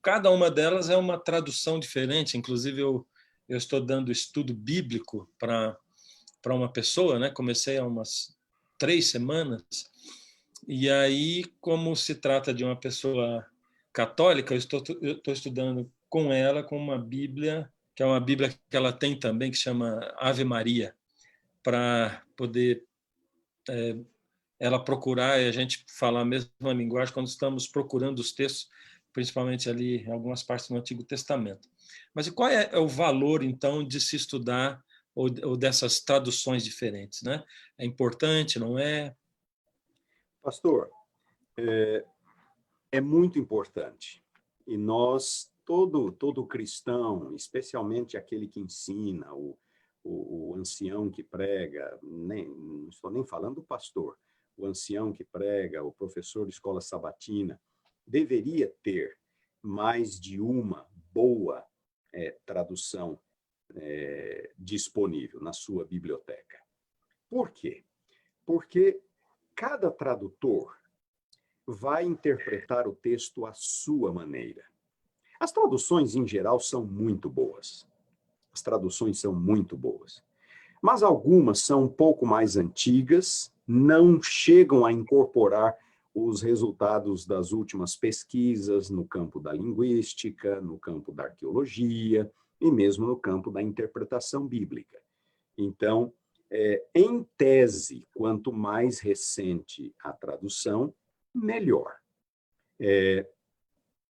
cada uma delas é uma tradução diferente. Inclusive, eu estou dando estudo bíblico para uma pessoa, né? Comecei há umas 3 semanas, e aí, como se trata de uma pessoa católica, eu estou estudando com ela com uma Bíblia, que é uma Bíblia que ela tem também, que chama Ave Maria, para poder ela procurar e a gente falar a mesma linguagem quando estamos procurando os textos, principalmente ali em algumas partes do Antigo Testamento. Mas qual é o valor, então, de se estudar ou dessas traduções diferentes, né? É importante, não é? Pastor, é muito importante. E nós, todo cristão, especialmente aquele que ensina, o ancião que prega, não estou nem falando do pastor, o ancião que prega, o professor de escola sabatina, deveria ter mais de uma boa tradução disponível na sua biblioteca. Por quê? Porque cada tradutor vai interpretar o texto à sua maneira. As traduções, em geral, são muito boas. As traduções são muito boas. Mas algumas são um pouco mais antigas, não chegam a incorporar os resultados das últimas pesquisas no campo da linguística, no campo da arqueologia e mesmo no campo da interpretação bíblica. Então, em tese, quanto mais recente a tradução, melhor.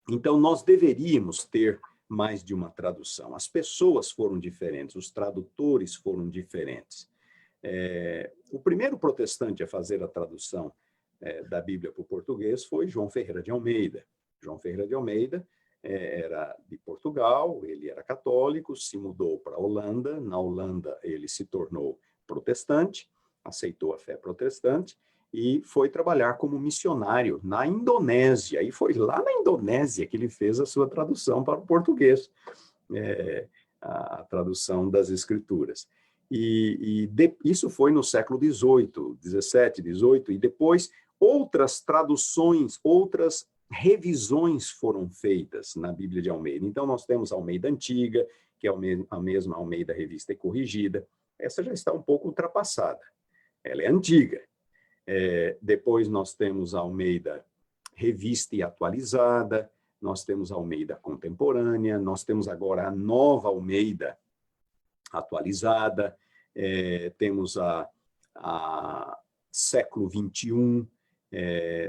Então, nós deveríamos ter mais de uma tradução. As pessoas foram diferentes, os tradutores foram diferentes. O primeiro protestante a fazer a tradução da Bíblia para o português foi João Ferreira de Almeida. João Ferreira de Almeida era de Portugal, ele era católico, se mudou para a Holanda. Na Holanda, ele se tornou protestante, aceitou a fé protestante, e foi trabalhar como missionário na Indonésia. E foi lá na Indonésia que ele fez a sua tradução para o português, a tradução das Escrituras. Isso foi no século XVIII, XVII, XVIII, e depois outras traduções, outras revisões foram feitas na Bíblia de Almeida. Então, nós temos a Almeida Antiga, que é a mesma Almeida Revista e Corrigida. Essa já está um pouco ultrapassada. Ela é antiga. Depois nós temos a Almeida Revista e Atualizada, nós temos a Almeida Contemporânea, nós temos agora a nova Almeida Atualizada, temos a século XXI,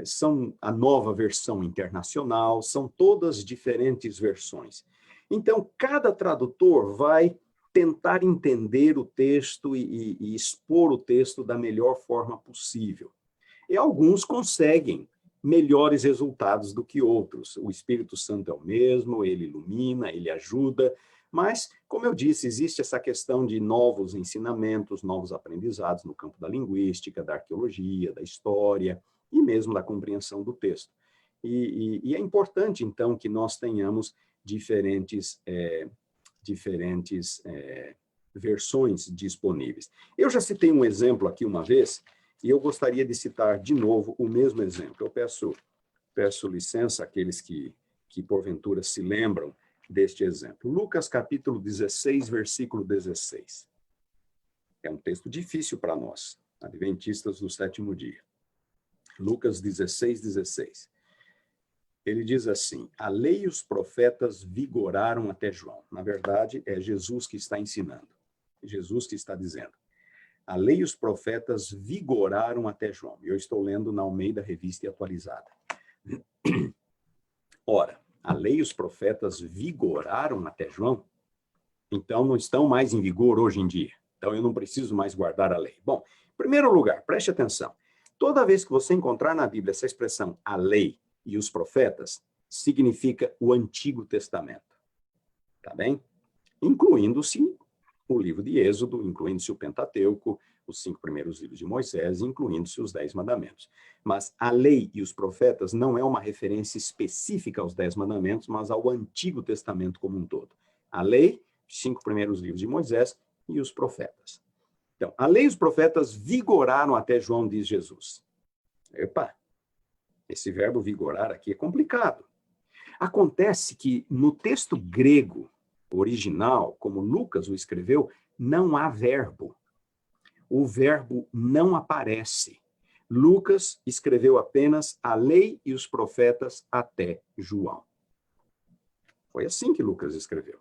são a nova versão internacional, são todas diferentes versões. Então, cada tradutor vai tentar entender o texto e expor o texto da melhor forma possível. E alguns conseguem melhores resultados do que outros. O Espírito Santo é o mesmo, ele ilumina, ele ajuda, mas, como eu disse, existe essa questão de novos ensinamentos, novos aprendizados no campo da linguística, da arqueologia, da história e mesmo da compreensão do texto. E é importante, então, que nós tenhamos diferentes versões disponíveis. Eu já citei um exemplo aqui uma vez, e eu gostaria de citar de novo o mesmo exemplo. Eu peço licença àqueles que porventura se lembram deste exemplo. Lucas capítulo 16, versículo 16. É um texto difícil para nós, adventistas do sétimo dia. Lucas 16, 16. Ele diz assim: a lei e os profetas vigoraram até João. Na verdade, é Jesus que está ensinando. Jesus que está dizendo. A lei e os profetas vigoraram até João. Eu estou lendo na Almeida Revista e Atualizada. Ora, a lei e os profetas vigoraram até João, então não estão mais em vigor hoje em dia. Então eu não preciso mais guardar a lei. Bom, em primeiro lugar, preste atenção. Toda vez que você encontrar na Bíblia essa expressão, a lei e os profetas, significa o Antigo Testamento. Tá bem? Incluindo-se o livro de Êxodo, incluindo-se o Pentateuco, os 5 primeiros livros de Moisés, incluindo-se os 10 mandamentos. Mas a lei e os profetas não é uma referência específica aos 10 mandamentos, mas ao Antigo Testamento como um todo. A lei, os 5 primeiros livros de Moisés e os profetas. Então, a lei e os profetas vigoraram até João, diz Jesus. Epa, esse verbo vigorar aqui é complicado. Acontece que no texto grego original, como Lucas o escreveu, não há verbo. O verbo não aparece. Lucas escreveu apenas a lei e os profetas até João. Foi assim que Lucas escreveu.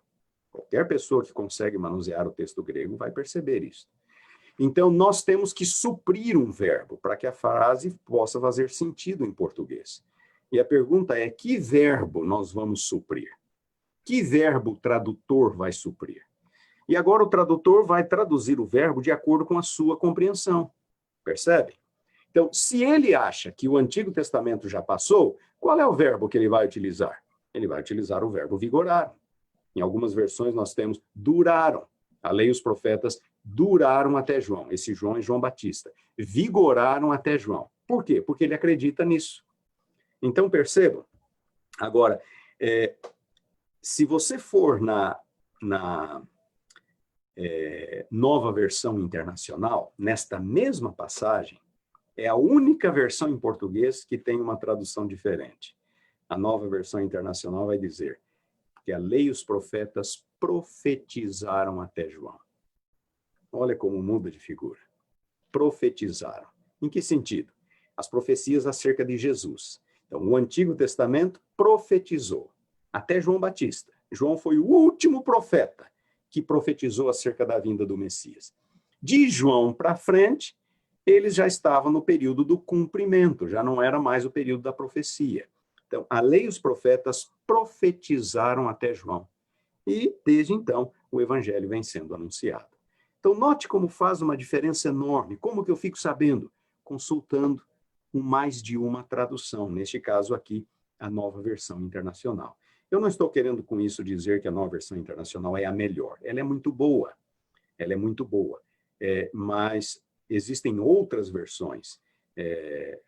Qualquer pessoa que consegue manusear o texto grego vai perceber isso. Então, nós temos que suprir um verbo para que a frase possa fazer sentido em português. E a pergunta é, que verbo nós vamos suprir? Que verbo o tradutor vai suprir? E agora o tradutor vai traduzir o verbo de acordo com a sua compreensão. Percebe? Então, se ele acha que o Antigo Testamento já passou, qual é o verbo que ele vai utilizar? Ele vai utilizar o verbo vigorar. Em algumas versões nós temos duraram. A lei e os profetas duraram até João. Esse João é João Batista. Vigoraram até João. Por quê? Porque ele acredita nisso. Então, percebam. Agora, se você for na nova versão internacional, nesta mesma passagem, é a única versão em português que tem uma tradução diferente. A nova versão internacional vai dizer que a lei e os profetas profetizaram até João. Olha como muda de figura. Profetizaram. Em que sentido? As profecias acerca de Jesus. Então, o Antigo Testamento profetizou até João Batista. João foi o último profeta que profetizou acerca da vinda do Messias. De João para frente, eles já estavam no período do cumprimento, já não era mais o período da profecia. Então, a lei e os profetas profetizaram até João. E, desde então, o evangelho vem sendo anunciado. Então, note como faz uma diferença enorme. Como que eu fico sabendo? Consultando com mais de uma tradução. Neste caso aqui, a nova versão internacional. Eu não estou querendo com isso dizer que a nova versão internacional é a melhor. Ela é muito boa. Ela é muito boa. Mas existem outras versões.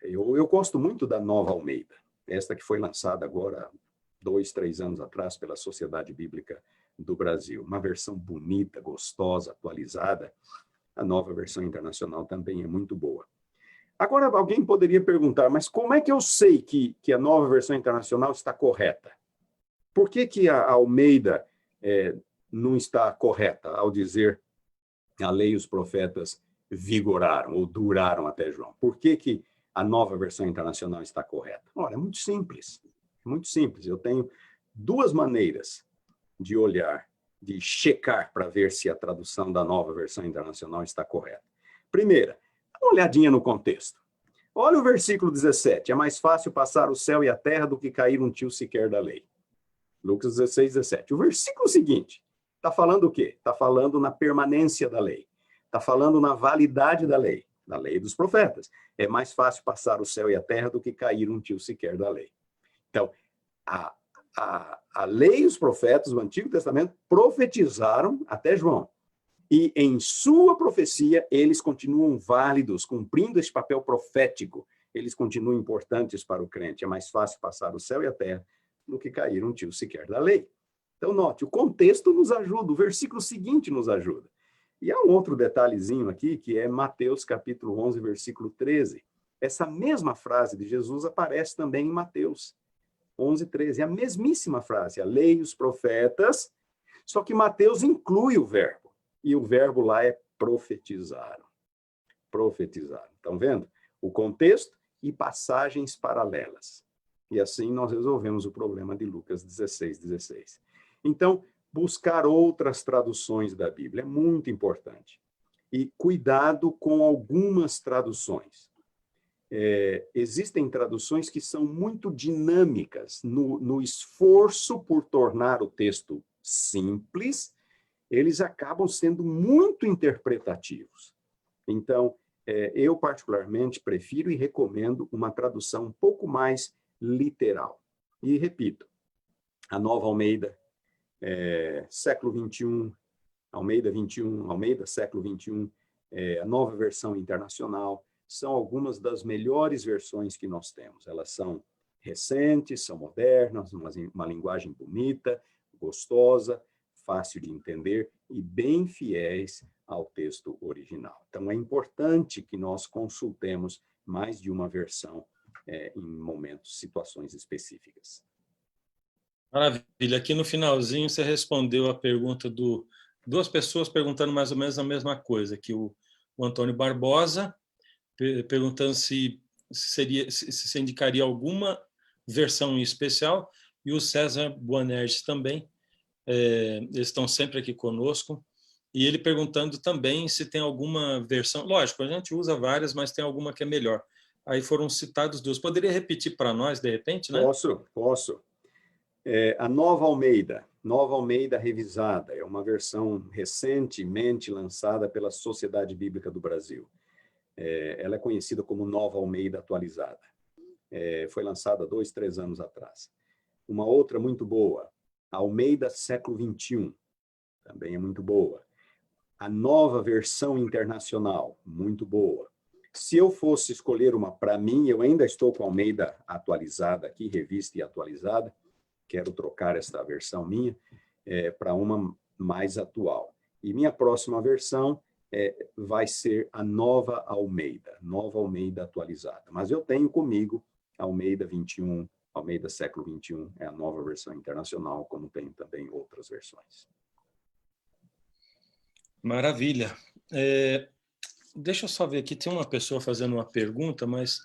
Eu gosto muito da Nova Almeida. Esta que foi lançada agora, 2, 3 anos atrás, pela Sociedade Bíblica do Brasil. Uma versão bonita, gostosa, atualizada. A nova versão internacional também é muito boa. Agora, alguém poderia perguntar, mas como é que eu sei que a nova versão internacional está correta? Por que a Almeida não está correta ao dizer a lei e os profetas vigoraram ou duraram até João? Por que a nova versão internacional está correta? Olha, é muito simples. Muito simples. Eu tenho 2 maneiras de olhar de checar para ver se a tradução da Nova Versão Internacional está correta. Primeira, dá uma olhadinha no contexto. Olha o versículo 17. É mais fácil passar o céu e a terra do que cair um tio sequer da lei. Lucas 16, 17. O versículo seguinte está falando o quê? Está falando na permanência da lei. Está falando na validade da lei dos profetas. É mais fácil passar o céu e a terra do que cair um tio sequer da lei. Então, a lei e os profetas do Antigo Testamento profetizaram até João. E em sua profecia, eles continuam válidos, cumprindo esse papel profético. Eles continuam importantes para o crente. É mais fácil passar o céu e a terra do que cair um tio sequer da lei. Então, note, o contexto nos ajuda, o versículo seguinte nos ajuda. E há um outro detalhezinho aqui, que é Mateus capítulo 11, versículo 13. Essa mesma frase de Jesus aparece também em Mateus 11, 13. É a mesmíssima frase, a lei e os profetas, só que Mateus inclui o verbo. E o verbo lá é profetizaram. Profetizaram. Estão vendo? O contexto e passagens paralelas. E assim nós resolvemos o problema de Lucas 16, 16. Então, buscar outras traduções da Bíblia é muito importante. E cuidado com algumas traduções. Existem traduções que são muito dinâmicas no esforço por tornar o texto simples, eles acabam sendo muito interpretativos. Então, eu particularmente prefiro e recomendo uma tradução um pouco mais literal. E repito, a Nova Almeida, século 21, Almeida 21, Almeida século 21, a Nova Versão Internacional, são algumas das melhores versões que nós temos. Elas são recentes, são modernas, uma linguagem bonita, gostosa, fácil de entender e bem fiéis ao texto original. Então, é importante que nós consultemos mais de uma versão em momentos, situações específicas. Maravilha. Aqui no finalzinho você respondeu a pergunta duas pessoas perguntando mais ou menos a mesma coisa, que o Antônio Barbosa perguntando se se indicaria alguma versão em especial, e o César Boanerges também, eles estão sempre aqui conosco, e ele perguntando também se tem alguma versão, lógico, a gente usa várias, mas tem alguma que é melhor. Aí foram citados duas. Poderia repetir para nós, de repente, né? Posso. A Nova Almeida Revisada, é uma versão recentemente lançada pela Sociedade Bíblica do Brasil. Ela é conhecida como Nova Almeida Atualizada. Foi lançada 2, 3 anos atrás. Uma outra muito boa, Almeida Século XXI, também é muito boa. A Nova Versão Internacional, muito boa. Se eu fosse escolher uma para mim, eu ainda estou com a Almeida atualizada aqui, revista e atualizada, quero trocar esta versão minha para uma mais atual. E minha próxima versão vai ser a Nova Almeida atualizada. Mas eu tenho comigo a Almeida 21, Almeida Século XXI, é a Nova Versão Internacional, como tem também outras versões. Maravilha. Deixa eu só ver aqui, tem uma pessoa fazendo uma pergunta, mas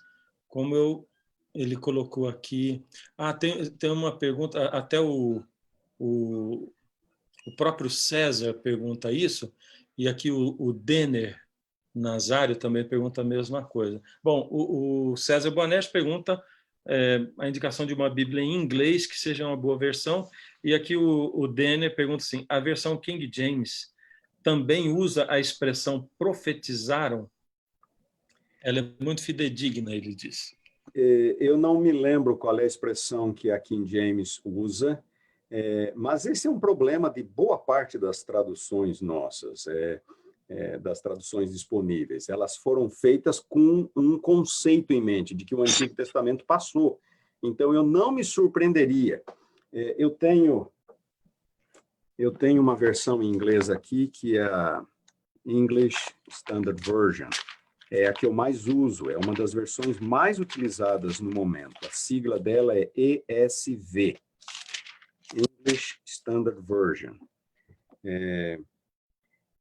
como ele colocou aqui... tem uma pergunta, até o próprio César pergunta isso, e aqui o Denner Nazário também pergunta a mesma coisa. Bom, o César Boanerges pergunta a indicação de uma Bíblia em inglês que seja uma boa versão, e aqui o Denner pergunta assim, a versão King James também usa a expressão profetizaram? Ela é muito fidedigna, ele diz. Eu não me lembro qual é a expressão que a King James usa, mas esse é um problema de boa parte das traduções nossas, das traduções disponíveis. Elas foram feitas com um conceito em mente, de que o Antigo Testamento passou. Então, eu não me surpreenderia. Eu tenho uma versão em inglês aqui, que é a English Standard Version. É a que eu mais uso, é uma das versões mais utilizadas no momento. A sigla dela é ESV, English Standard Version.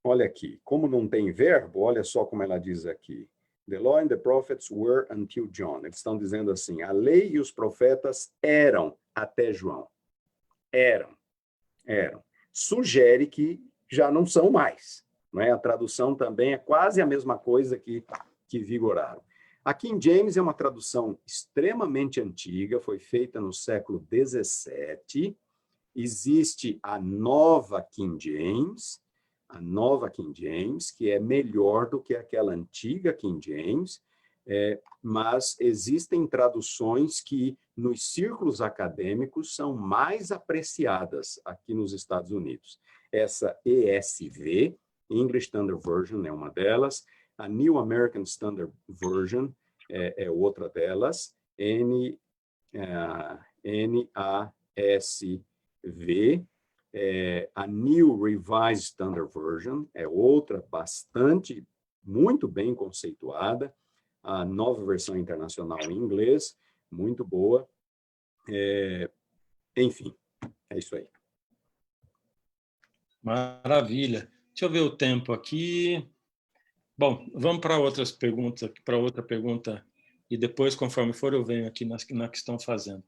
Olha aqui, como não tem verbo, olha só como ela diz aqui. The law and the prophets were until John. Eles estão dizendo assim, a lei e os profetas eram até João. Eram. sugere que já não são mais. Não é? A tradução também é quase a mesma coisa que vigoraram. A King James é uma tradução extremamente antiga, foi feita no século XVII. Existe a nova King James, que é melhor do que aquela antiga King James, mas existem traduções que, nos círculos acadêmicos, são mais apreciadas aqui nos Estados Unidos. Essa ESV, English Standard Version, é uma delas. A New American Standard Version é outra delas. NASV. A New Revised Standard Version é outra bastante, muito bem conceituada. A nova versão internacional em inglês, muito boa. Enfim, é isso aí. Maravilha. Deixa eu ver o tempo aqui. Bom, vamos para outras perguntas, para outra pergunta, e depois, conforme for, eu venho aqui na que estão fazendo.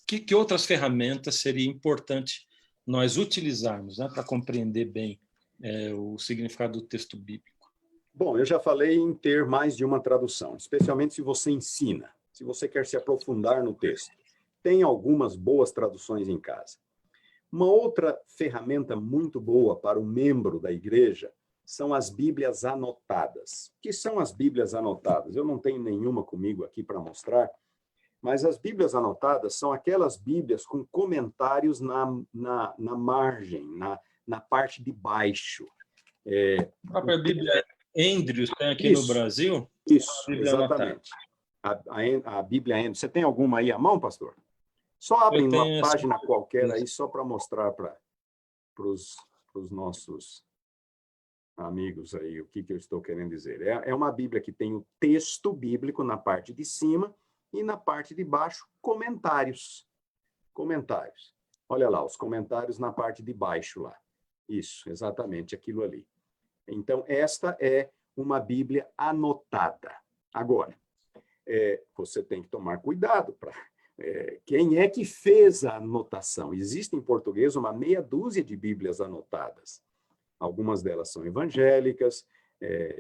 Que outras ferramentas seria importante nós utilizarmos, né, para compreender bem o significado do texto bíblico? Bom, eu já falei em ter mais de uma tradução, especialmente se você ensina, se você quer se aprofundar no texto. Tem algumas boas traduções em casa. Uma outra ferramenta muito boa para o membro da igreja são as Bíblias anotadas. O que são as Bíblias anotadas? Eu não tenho nenhuma comigo aqui para mostrar, mas as Bíblias anotadas são aquelas Bíblias com comentários na margem, na parte de baixo. A própria Bíblia Andrews tem aqui Isso, no Brasil? Isso, exatamente. A Bíblia Andrews. Você tem alguma aí à mão, pastor? Só abre uma página qualquer aí, só para mostrar para os nossos amigos aí o que eu estou querendo dizer. É uma Bíblia que tem o texto bíblico na parte de cima e na parte de baixo, comentários. Comentários. Olha lá, os comentários na parte de baixo lá. Isso, exatamente aquilo ali. Então, esta é uma Bíblia anotada. Agora, você tem que tomar cuidado para... quem é que fez a anotação? Existe em português uma meia dúzia de Bíblias anotadas. Algumas delas são evangélicas,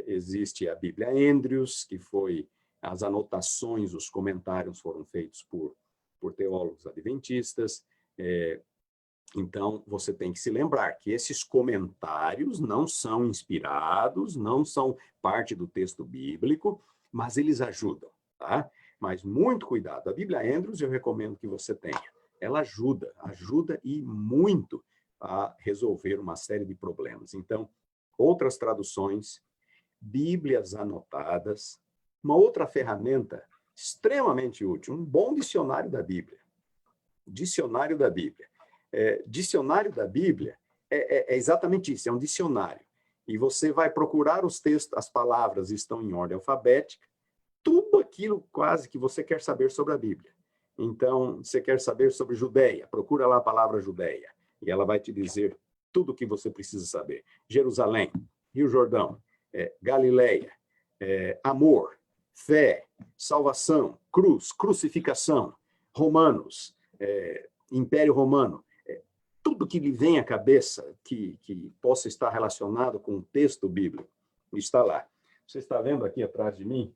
existe a Bíblia Andrews, que foi as anotações, os comentários foram feitos por teólogos adventistas. Então, você tem que se lembrar que esses comentários não são inspirados, não são parte do texto bíblico, mas eles ajudam, tá? Mas muito cuidado. A Bíblia Andrews eu recomendo que você tenha. Ela ajuda e muito a resolver uma série de problemas. Então, outras traduções, Bíblias anotadas, uma outra ferramenta extremamente útil, um bom dicionário da Bíblia. Dicionário da Bíblia. Dicionário da Bíblia é exatamente isso, é um dicionário. E você vai procurar os textos, as palavras estão em ordem alfabética, tudo aquilo quase que você quer saber sobre a Bíblia. Então, você quer saber sobre Judeia, procura lá a palavra Judeia, e ela vai te dizer tudo o que você precisa saber. Jerusalém, Rio Jordão, Galileia, amor, fé, salvação, cruz, crucificação, Romanos, Império Romano, tudo que lhe vem à cabeça que possa estar relacionado com o texto bíblico está lá. Você está vendo aqui atrás de mim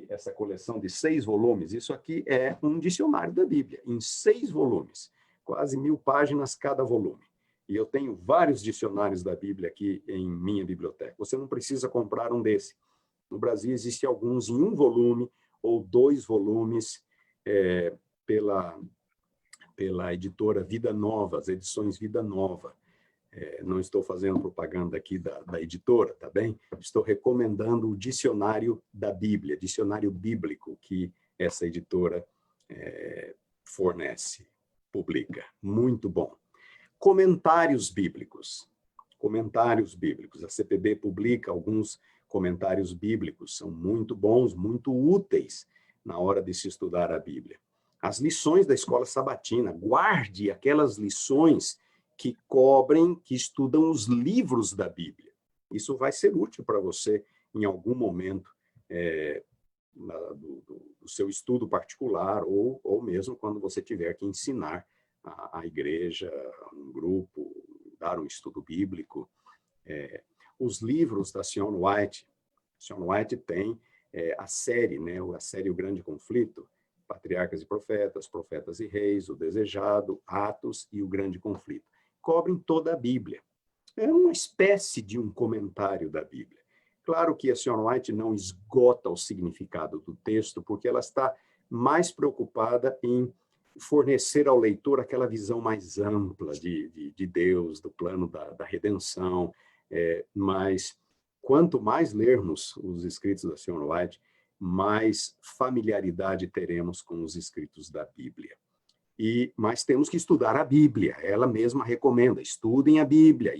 essa coleção de 6 volumes? Isso aqui é um dicionário da Bíblia, em 6 volumes, quase 1000 páginas cada volume. E eu tenho vários dicionários da Bíblia aqui em minha biblioteca. Você não precisa comprar um desse. No Brasil, existem alguns em 1 volume ou 2 volumes pela editora Vida Nova, as edições Vida Nova. Não estou fazendo propaganda aqui da editora, tá bem? Estou recomendando o dicionário da Bíblia, dicionário bíblico que essa editora fornece, publica. Muito bom. Comentários bíblicos. Comentários bíblicos. A CPB publica alguns comentários bíblicos, são muito bons, muito úteis na hora de se estudar a Bíblia. As lições da escola sabatina, guarde aquelas lições que cobrem, que estudam os livros da Bíblia. Isso vai ser útil para você em algum momento do seu estudo particular ou mesmo quando você tiver que ensinar a igreja, um grupo, dar um estudo bíblico. Os livros da Sion White tem a série, né, a série O Grande Conflito, Patriarcas e Profetas, Profetas e Reis, O Desejado, Atos e O Grande Conflito. Cobrem toda a Bíblia. É uma espécie de um comentário da Bíblia. Claro que a Sion White não esgota o significado do texto, porque ela está mais preocupada em fornecer ao leitor aquela visão mais ampla de Deus, do plano da redenção. Mas quanto mais lermos os escritos da Sion White, mais familiaridade teremos com os escritos da Bíblia. Mas temos que estudar a Bíblia. Ela mesma recomenda, estudem a Bíblia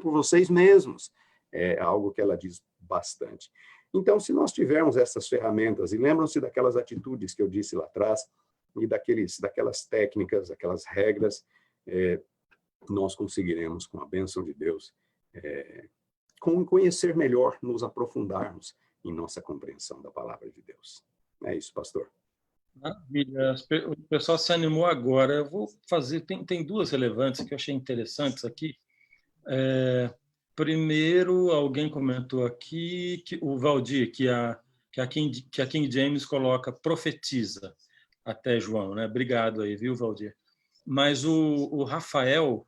por vocês mesmos. É algo que ela diz bastante. Então, se nós tivermos essas ferramentas, e lembram-se daquelas atitudes que eu disse lá atrás, e daquelas técnicas, aquelas regras, nós conseguiremos, com a bênção de Deus, conhecer melhor, nos aprofundarmos em nossa compreensão da palavra de Deus. É isso, pastor. Maravilha. O pessoal se animou agora. Eu vou fazer... Tem duas relevantes que eu achei interessantes aqui. Primeiro, alguém comentou aqui, que o Valdir, que a King James coloca profetiza até João, né? Obrigado aí, viu, Valdir? Mas o Rafael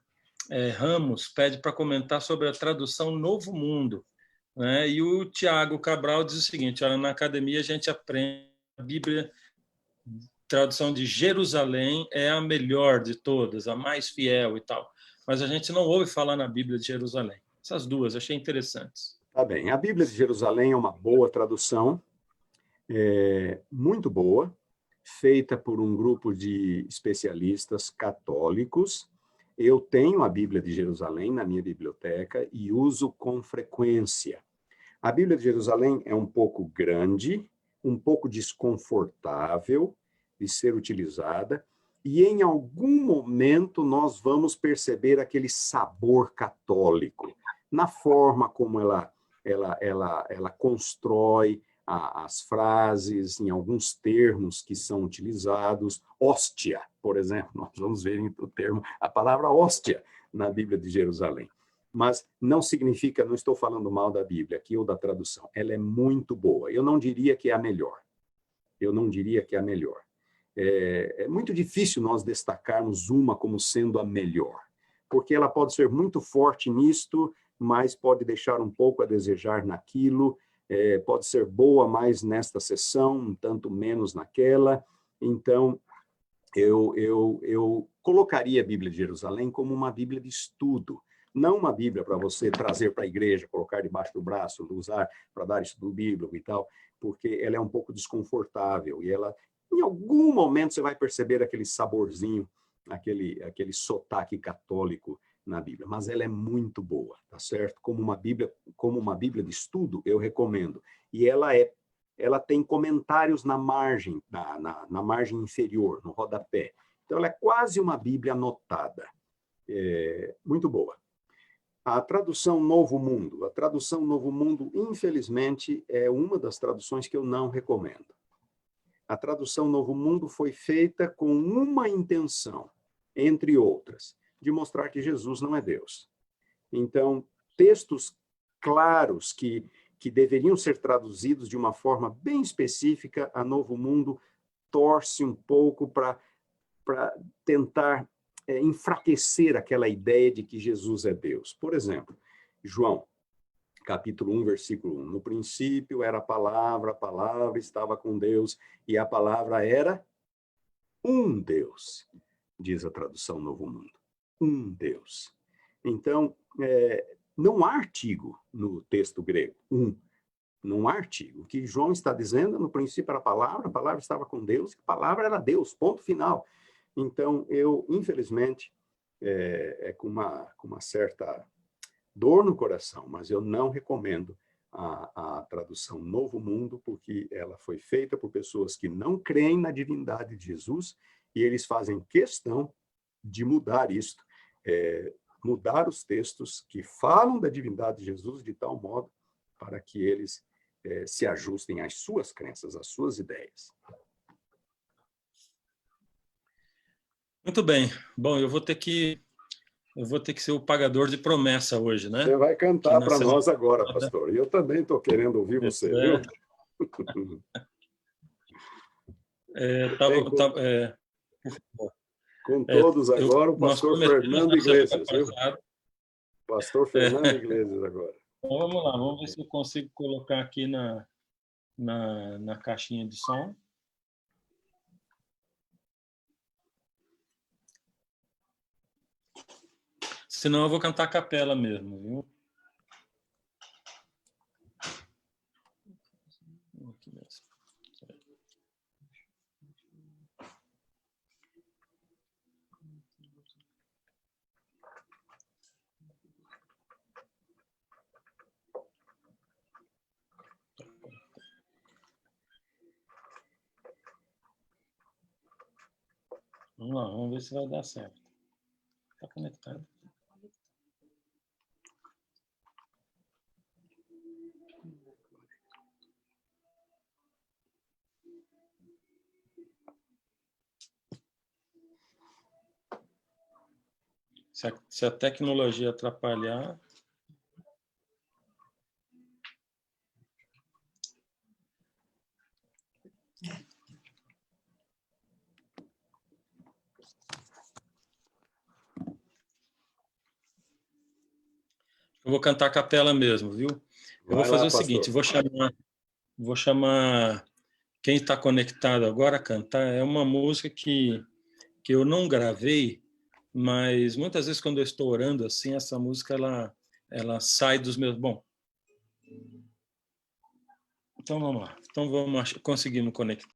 Ramos pede para comentar sobre a tradução Novo Mundo, né? E o Tiago Cabral diz o seguinte: olha, na academia a gente aprende a Bíblia, tradução de Jerusalém é a melhor de todas, a mais fiel e tal, mas a gente não ouve falar na Bíblia de Jerusalém. Essas duas, achei interessantes. Tá bem. A Bíblia de Jerusalém é uma boa tradução, muito boa, feita por um grupo de especialistas católicos. Eu tenho a Bíblia de Jerusalém na minha biblioteca e uso com frequência. A Bíblia de Jerusalém é um pouco grande, um pouco desconfortável de ser utilizada, e em algum momento nós vamos perceber aquele sabor católico na forma como ela constrói as frases, em alguns termos que são utilizados. Hóstia, por exemplo, nós vamos ver a palavra hóstia na Bíblia de Jerusalém. Mas não significa, não estou falando mal da Bíblia aqui ou da tradução, ela é muito boa. Eu não diria que é a melhor. É muito difícil nós destacarmos uma como sendo a melhor, porque ela pode ser muito forte nisto, mas pode deixar um pouco a desejar naquilo, pode ser boa mais nesta sessão, um tanto menos naquela. Então, eu colocaria a Bíblia de Jerusalém como uma Bíblia de estudo, não uma Bíblia para você trazer para a igreja, colocar debaixo do braço, usar para dar estudo bíblico e tal, porque ela é um pouco desconfortável e ela, em algum momento, você vai perceber aquele saborzinho, aquele sotaque católico na Bíblia, mas ela é muito boa, tá certo? Como uma Bíblia de estudo, eu recomendo. E ela tem comentários na margem, na margem inferior, no rodapé. Então, ela é quase uma Bíblia anotada. Muito boa. A tradução Novo Mundo. A tradução Novo Mundo, infelizmente, é uma das traduções que eu não recomendo. A tradução Novo Mundo foi feita com uma intenção, entre outras, de mostrar que Jesus não é Deus. Então, textos claros que deveriam ser traduzidos de uma forma bem específica, a Novo Mundo torce um pouco para tentar enfraquecer aquela ideia de que Jesus é Deus. Por exemplo, João, capítulo 1, versículo 1. No princípio era a palavra estava com Deus, e a palavra era um Deus, diz a tradução Novo Mundo. Um Deus. Então, não há artigo no texto grego, não há artigo. O que João está dizendo, no princípio era a palavra estava com Deus, a palavra era Deus, ponto final. Então, eu, infelizmente, com uma certa dor no coração, mas eu não recomendo a tradução Novo Mundo, porque ela foi feita por pessoas que não creem na divindade de Jesus, e eles fazem questão de mudar isto, mudar os textos que falam da divindade de Jesus de tal modo para que eles se ajustem às suas crenças, às suas ideias. Muito bem. Bom, eu vou ter que ser o pagador de promessa hoje, Você né? vai Que cantar na para semana nós agora, passada, pastor. E eu também estou querendo ouvir você, viu? Bem, tava, com todos agora, o nós pastor prometemos Fernando na semana Iglesias, viu? passada. Pastor Fernando Iglesias agora. Então vamos lá, vamos ver se eu consigo colocar aqui na caixinha de som. Senão eu vou cantar a capela mesmo, viu? Aqui mesmo. Vamos lá, vamos ver se vai dar certo. Está conectado. Se a tecnologia atrapalhar, eu vou cantar a capela mesmo, viu? Eu vou Vai fazer lá, o seguinte, pastor. vou chamar quem está conectado agora a cantar. É uma música que eu não gravei, mas muitas vezes quando eu estou orando assim, essa música ela sai dos meus. Bom, então vamos lá. Então vamos conseguir me conectar.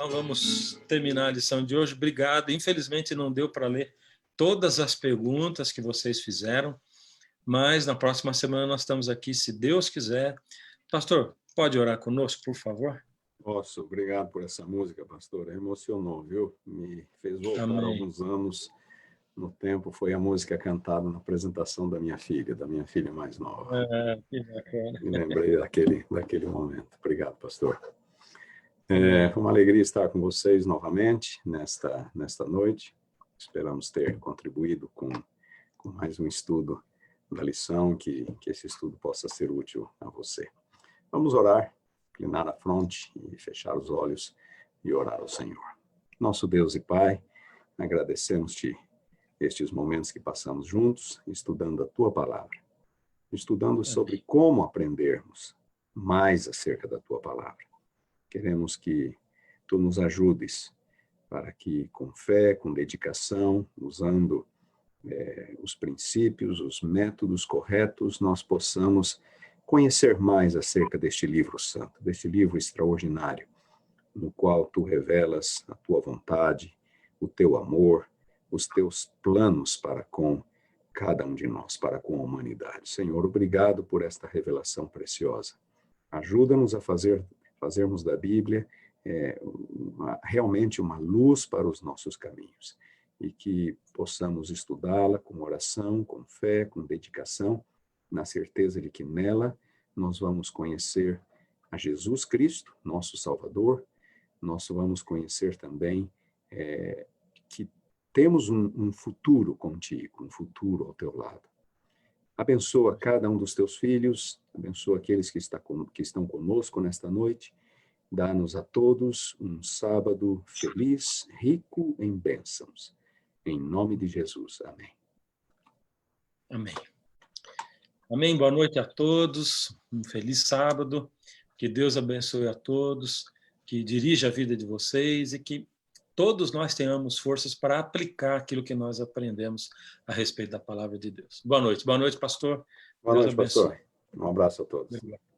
Então, vamos terminar a lição de hoje. Obrigado. Infelizmente, não deu para ler todas as perguntas que vocês fizeram, mas na próxima semana nós estamos aqui, se Deus quiser. Pastor, pode orar conosco, por favor? Posso. Obrigado por essa música, pastor. Emocionou, viu? Me fez voltar Amém. alguns anos no tempo. Foi a música cantada na apresentação da minha filha mais nova. Que bacana. Me lembrei daquele momento. Obrigado, pastor. Foi uma alegria estar com vocês novamente nesta noite. Esperamos ter contribuído com mais um estudo da lição, que esse estudo possa ser útil a você. Vamos orar, inclinar a fronte e fechar os olhos e orar ao Senhor. Nosso Deus e Pai, agradecemos-te estes momentos que passamos juntos, estudando a Tua Palavra, estudando sobre como aprendermos mais acerca da Tua Palavra. Queremos que Tu nos ajudes para que, com fé, com dedicação, usando os princípios, os métodos corretos, nós possamos conhecer mais acerca deste livro santo, deste livro extraordinário, no qual Tu revelas a Tua vontade, o Teu amor, os Teus planos para com cada um de nós, para com a humanidade. Senhor, obrigado por esta revelação preciosa. Ajuda-nos a fazermos da Bíblia realmente uma luz para os nossos caminhos, e que possamos estudá-la com oração, com fé, com dedicação, na certeza de que nela nós vamos conhecer a Jesus Cristo, nosso Salvador. Nós vamos conhecer também que temos um futuro contigo, um futuro ao teu lado. Abençoa cada um dos teus filhos, abençoa aqueles que estão conosco nesta noite. Dá-nos a todos um sábado feliz, rico em bênçãos. Em nome de Jesus. Amém. Amém. Amém. Boa noite a todos. Um feliz sábado. Que Deus abençoe a todos, que dirija a vida de vocês e que todos nós tenhamos forças para aplicar aquilo que nós aprendemos a respeito da palavra de Deus. Boa noite. Boa noite, pastor. Boa noite, pastor. Um abraço a todos. Obrigado.